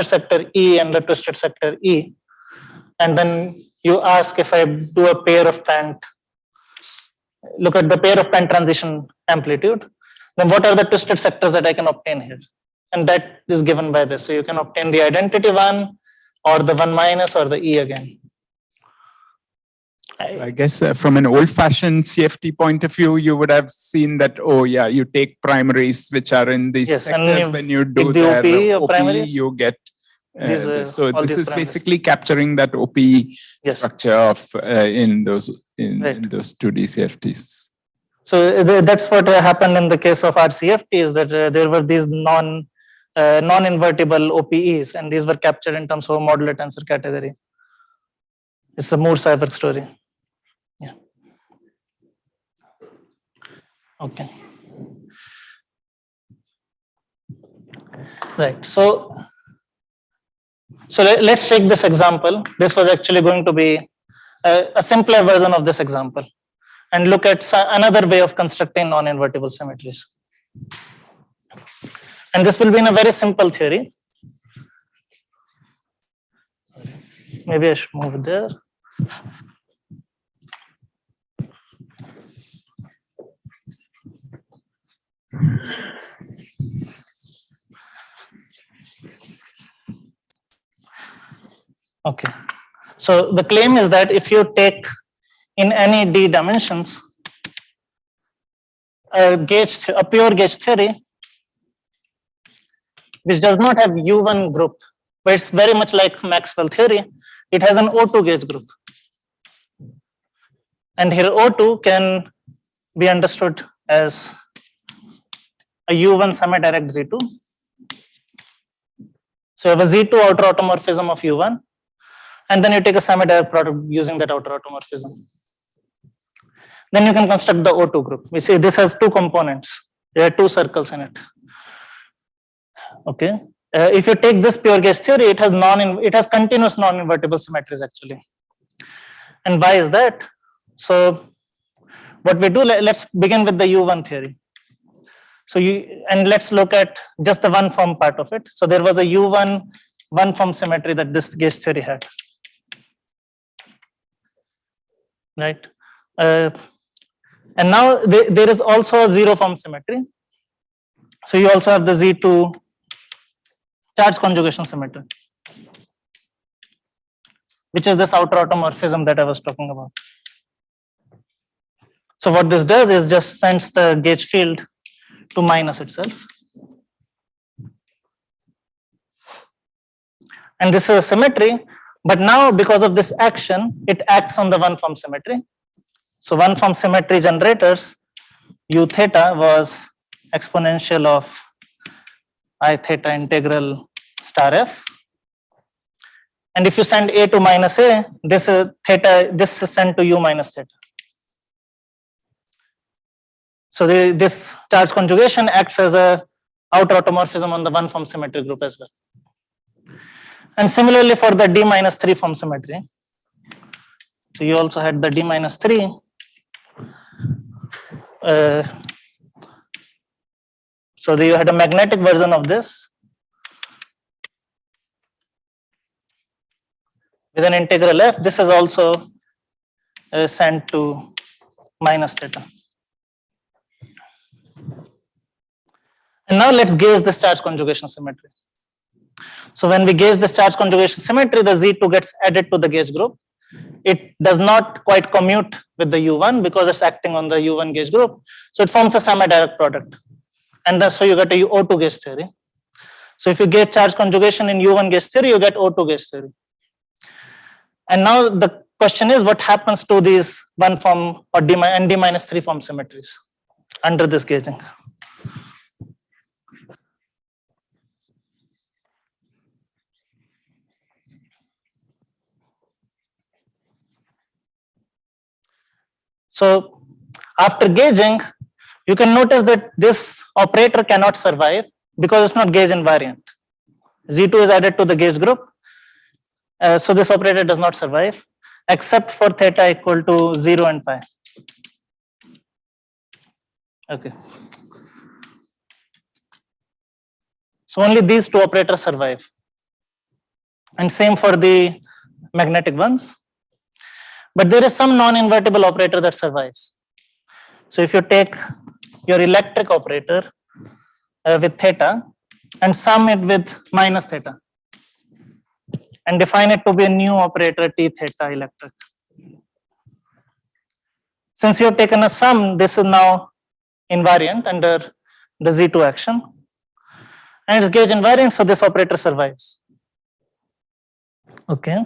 sector E and the twisted sector E, and then you ask, if I do a pair of band, look at the pair of band transition amplitude, then what are the twisted sectors that I can obtain here? And that is given by this. So you can obtain the identity one, or the 1 minus, or the E again. So I guess from an old-fashioned CFT point of view, you would have seen that, oh yeah, you take primaries which are in these sectors. When you do the OP, you get so this is basically capturing that OP structure of in those 2D CFTs. So that's what happened in the case of our CFT, is that there were these non-invertible OPEs, and these were captured in terms of a modular tensor category. It's a Moore-Seiberg story. Yeah. Okay. Right. So let's take this example. This was actually going to be a simpler version of this example, and look at another way of constructing non-invertible symmetries. And this will be in a very simple theory. Maybe I should move there. Okay. So the claim is that if you take in any d dimensions a pure gauge theory which does not have U1 group, but it's very much like Maxwell theory, it has an O2 gauge group. And here O2 can be understood as a U1 semi-direct Z2. So you have a Z2 outer automorphism of U1, and then you take a semi-direct product using that outer automorphism. Then you can construct the O2 group. We see this has two components. There are two circles in it. Okay. If you take this pure gauge theory, it has continuous non-invertible symmetries actually. And why is that? So what we do, let's begin with the U1 theory. So let's look at just the one form part of it. So there was a U1 one form symmetry that this gauge theory had. Right. And now there is also a zero form symmetry. So you also have the Z2 charge conjugation symmetry, which is this outer automorphism that I was talking about. So what this does is just sends the gauge field to minus itself. And this is a symmetry, but now because of this action, it acts on the one form symmetry. So one form symmetry generators, U theta was exponential of I theta integral star f. And if you send A to minus A, this is theta, this is sent to U minus theta. So this charge conjugation acts as a outer automorphism on the one form symmetry group as well. And similarly for the D minus 3 form symmetry. So you also had the D minus 3. So you had a magnetic version of this with an integral f. This is also sent to minus theta. And now let's gauge this charge conjugation symmetry. So when we gauge this charge conjugation symmetry, the Z2 gets added to the gauge group. It does not quite commute with the U1 because it's acting on the U1 gauge group. So it forms a semi-direct product. And that's how you get a O2 gauge theory. So if you gauge charge conjugation in U1 gauge theory, you get O2 gauge theory. And now the question is, what happens to these one form or ND minus 3 form symmetries under this gauging? So after gauging, you can notice that this operator cannot survive because it's not gauge invariant. Z2 is added to the gauge group. So this operator does not survive except for theta equal to 0 and pi. Okay. So only these two operators survive. And same for the magnetic ones. But there is some non-invertible operator that survives. So if you take your electric operator with theta and sum it with minus theta and define it to be a new operator T theta electric. Since you have taken a sum, this is now invariant under the Z2 action. And it's gauge invariant, so this operator survives. Okay.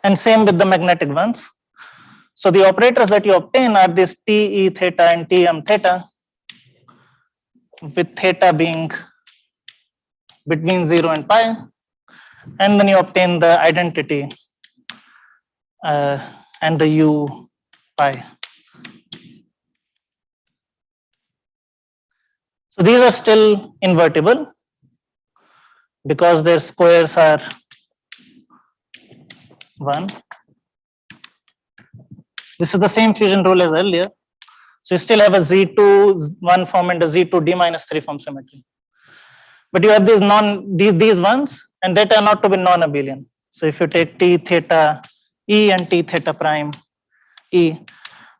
And same with the magnetic ones. So the operators that you obtain are this TE theta and TM theta, with theta being between 0 and pi. And then you obtain the identity and the U pi. So these are still invertible because their squares are 1. This is the same fusion rule as earlier. So you still have a Z2 1 form and a Z2 D minus 3 form symmetry. But you have these ones, and that are not to be non-abelian. So if you take T theta E and T theta prime E,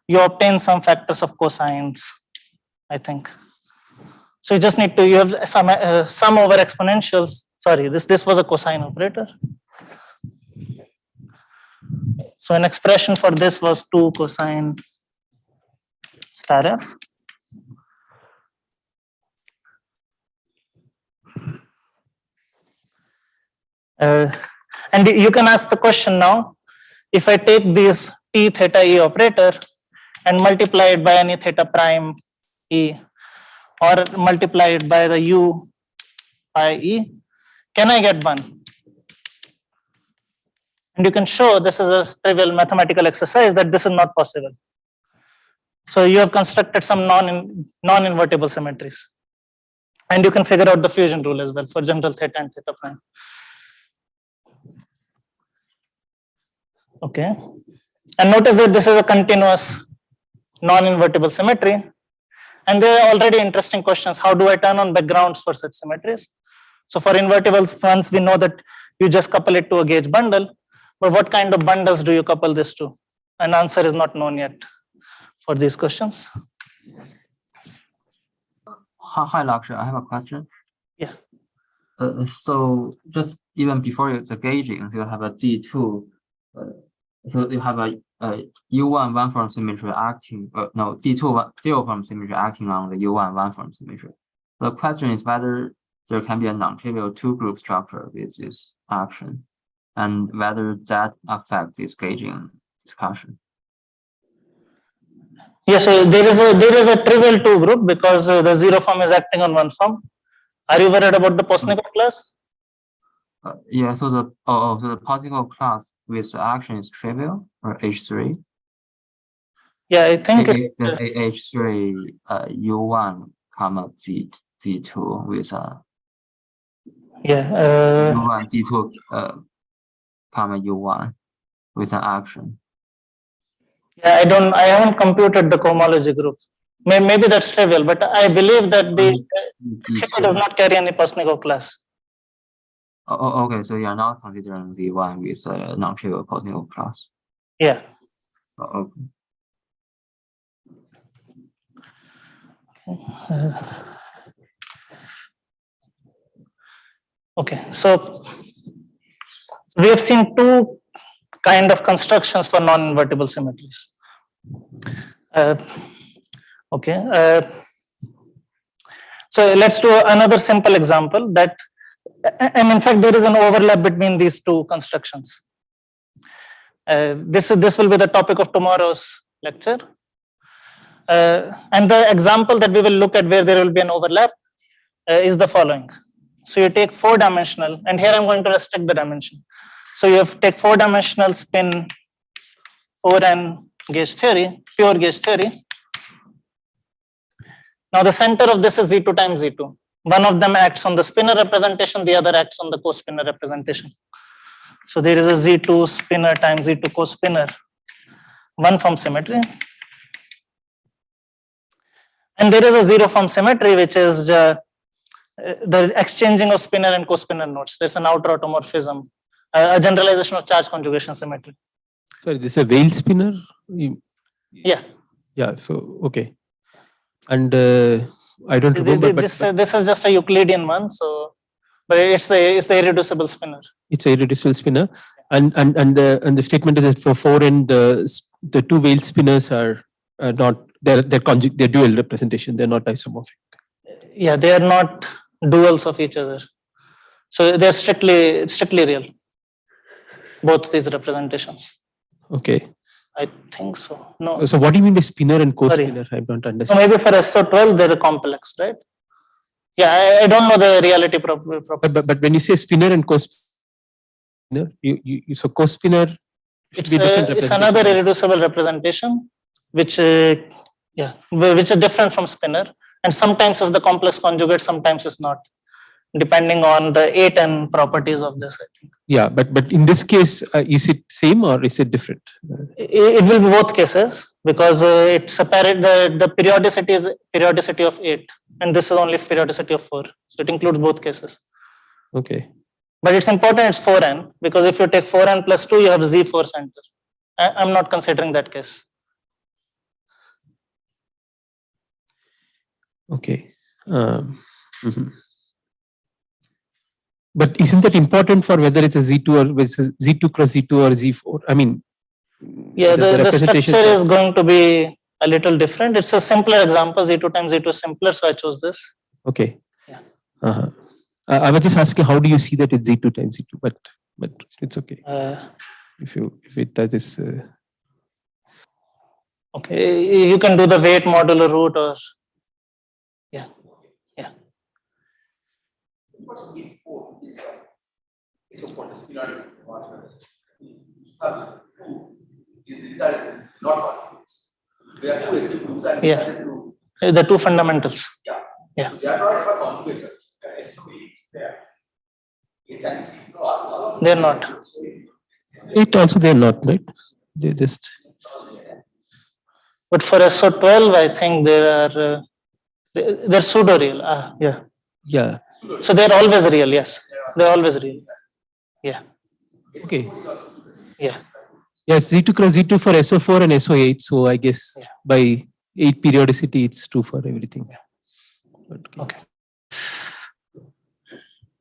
you obtain some factors of cosines, I think. So you just need to, you have sum over exponentials. Sorry, this was a cosine operator. So an expression for this was 2 cosine star f. And you can ask the question now, if I take this T theta E operator and multiply it by any theta prime E or multiply it by the U pi E, can I get 1? And you can show, this is a trivial mathematical exercise, that this is not possible. So you have constructed some non-invertible symmetries. And you can figure out the fusion rule as well for general theta and theta prime. Okay. And notice that this is a continuous non-invertible symmetry. And there are already interesting questions. How do I turn on backgrounds for such symmetries? So for invertible ones, we know that you just couple it to a gauge bundle. But what kind of bundles do you couple this to? An answer is not known yet for these questions. Hi, Lakshya. I have a question. Yeah. So just even before the gauging, you have a G2. So you have a U1 one form symmetry acting. No, G2 zero form symmetry acting on the U1 one form symmetry. The question is whether there can be a non-trivial two-group structure with this action, and whether that affects this gauging discussion. Yes, so there is a trivial two group because the zero form is acting on one form. Are you worried about the Postnikov class? Yeah, so the the Postnikov class with the action is trivial, or H3. Yeah, I think H3 U1 comma Z2 with U1 Z2 comma U1 with an action. Yeah, I haven't computed the cohomology group. Maybe that's trivial, but I believe that the theta does not carry any Postnikov class. Oh, okay, so you are not considering the one with a non-trivial Postnikov class. Yeah. Okay. Okay, so we have seen two kind of constructions for non-invertible symmetries. So let's do another simple example that, and in fact, there is an overlap between these two constructions. This will be the topic of tomorrow's lecture. And the example that we will look at where there will be an overlap is the following. So you take 4-dimensional, and here I'm going to restrict the dimension. So you take 4-dimensional spin 4n gauge theory, pure gauge theory. Now the center of this is Z2 times Z2. One of them acts on the spinor representation, the other acts on the co-spinor representation. So there is a Z2 spinor times Z2 co-spinor, one form symmetry. And there is a zero form symmetry, which is the exchanging of spinor and co-spinor nodes. There's an outer automorphism, a generalization of charge conjugation symmetry. Sorry, this is a Weyl spinor? Yeah. Yeah, so, okay. And I don't remember. This is just a Euclidean one, so, but it's the irreducible spinor. It's a irreducible spinor. And the statement is that for 4n, the two Weyl spinors are not, they're dual representation, they're not isomorphic. Yeah, they are not duals of each other. So they're strictly real, both these representations. Okay. I think so. No. So what do you mean by spinor and co-spinor? I don't understand. So maybe for SO12, they're complex, right? Yeah, I don't know the reality property. But when you say spinor and co-spinor, so co-spinor should be different representation. It's another irreducible representation, which is different from spinor, and sometimes it's the complex conjugate, sometimes it's not, depending on the 8n properties of this, I think. Yeah, but in this case, is it same or is it different? It will be both cases, because it's apparent the periodicity is periodicity of 8, and this is only periodicity of 4. So it includes both cases. Okay. But it's important it's 4n, because if you take 4n plus 2, you have Z4 center. I'm not considering that case. Okay. But isn't that important for whether it's a Z2 or Z2 cross Z2 or Z4? I mean, yeah, the structure is going to be a little different. It's a simpler example. Z2 times Z2 is simpler, so I chose this. Okay. Yeah. I was just asking, how do you see that it's Z2 times Z2? But it's okay. That is. Okay, you can do the weight modular root or. Yeah. What's V4 is a point spinor. These are not conjugates. We are two residues and the two fundamentals. Yeah. So they are not ever conjugates. They're not. It also they're not, right? They just. But for SO12, I think they're pseudo real. Yeah. So they're always real. Yes, they're always real. Yeah. Okay. Yeah. Yes, Z2 cross Z2 for SO4 and SO8. So I guess by 8 periodicity, it's true for everything.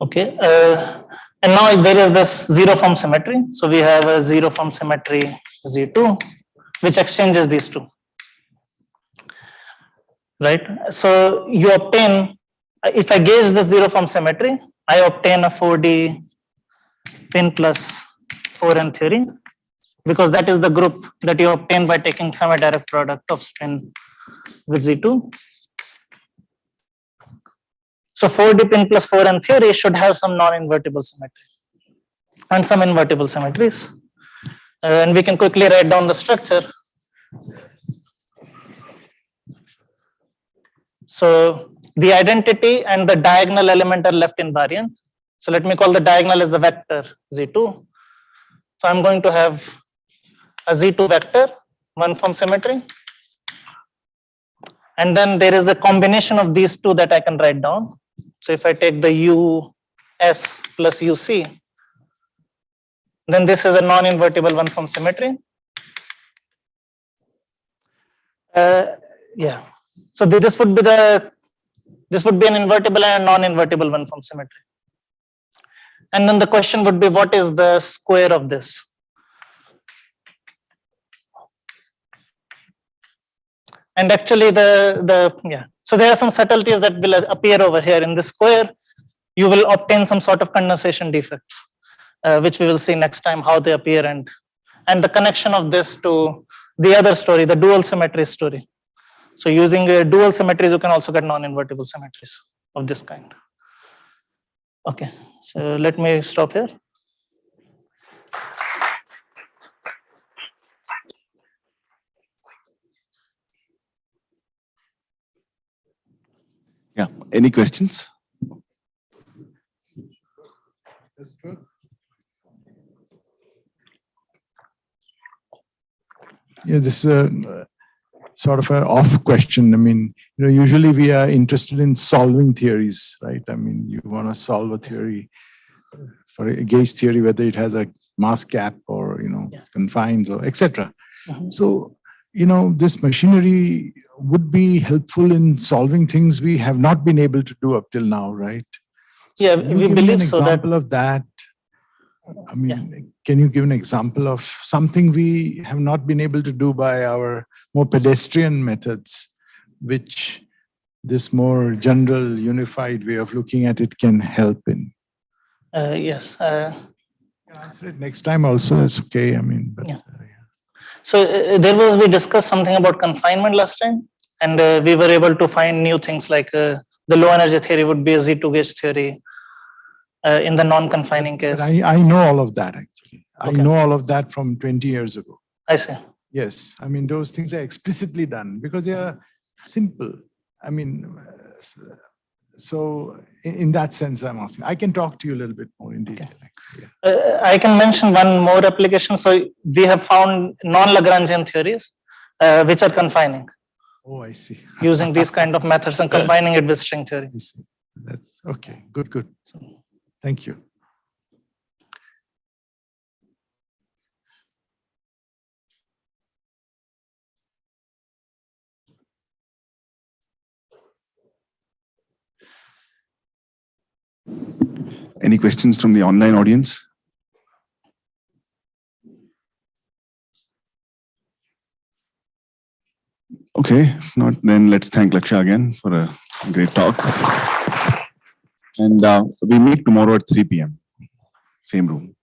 Okay. And now there is this zero form symmetry. So we have a zero form symmetry Z2, which exchanges these two. Right. So you obtain, if I gauge this zero form symmetry, I obtain a 4D pin plus 4n theory, because that is the group that you obtain by taking semi-direct product of spin with Z2. So 4D pin plus 4n theory should have some non-invertible symmetry and some invertible symmetries. And we can quickly write down the structure. So the identity and the diagonal element are left invariant. So let me call the diagonal as the vector Z2. So I'm going to have a Z2 vector, one form symmetry. And then there is a combination of these two that I can write down. So if I take the US plus UC, then this is a non-invertible one form symmetry. So this would be an invertible and a non-invertible one form symmetry. And then the question would be, what is the square of this? And actually so there are some subtleties that will appear over here. In this square, you will obtain some sort of condensation defects, which we will see next time how they appear, and the connection of this to the other story, the dual symmetry story. So using dual symmetries, you can also get non-invertible symmetries of this kind. Okay, so let me stop here. Yeah, any questions? Yeah, this is a sort of an off question. I mean, usually we are interested in solving theories, right? I mean, you want to solve a theory for a gauge theory, whether it has a mass cap or, confines or etc. So, this machinery would be helpful in solving things we have not been able to do up till now, right? So Yeah, can you we give me believe an so that. example of that? I mean, can you give an example of something we have not been able to do by our more pedestrian methods, which this more general unified way of looking at it can help in? Yes. Answer it next time also, it's okay. I mean, but So we discussed something about confinement last time, and we were able to find new things like the low energy theory would be a Z2 gauge theory in the non-confining case. But I know all of that actually. Okay. I know all of that from 20 years ago. I see. Yes, I mean, those things are explicitly done because they are simple. I mean, so in that sense, I'm asking. I can talk to you a little bit more in detail. Actually. Yeah. I can mention one more application. So we have found non-Lagrangian theories, which are confining. Oh, I see. Using these kind of methods and combining it with string theory. I see. That's okay. Good. Thank you. Any questions from the online audience? Okay, if not, then let's thank Lakshya again for a great talk. And we meet tomorrow at 3 p.m. Same room.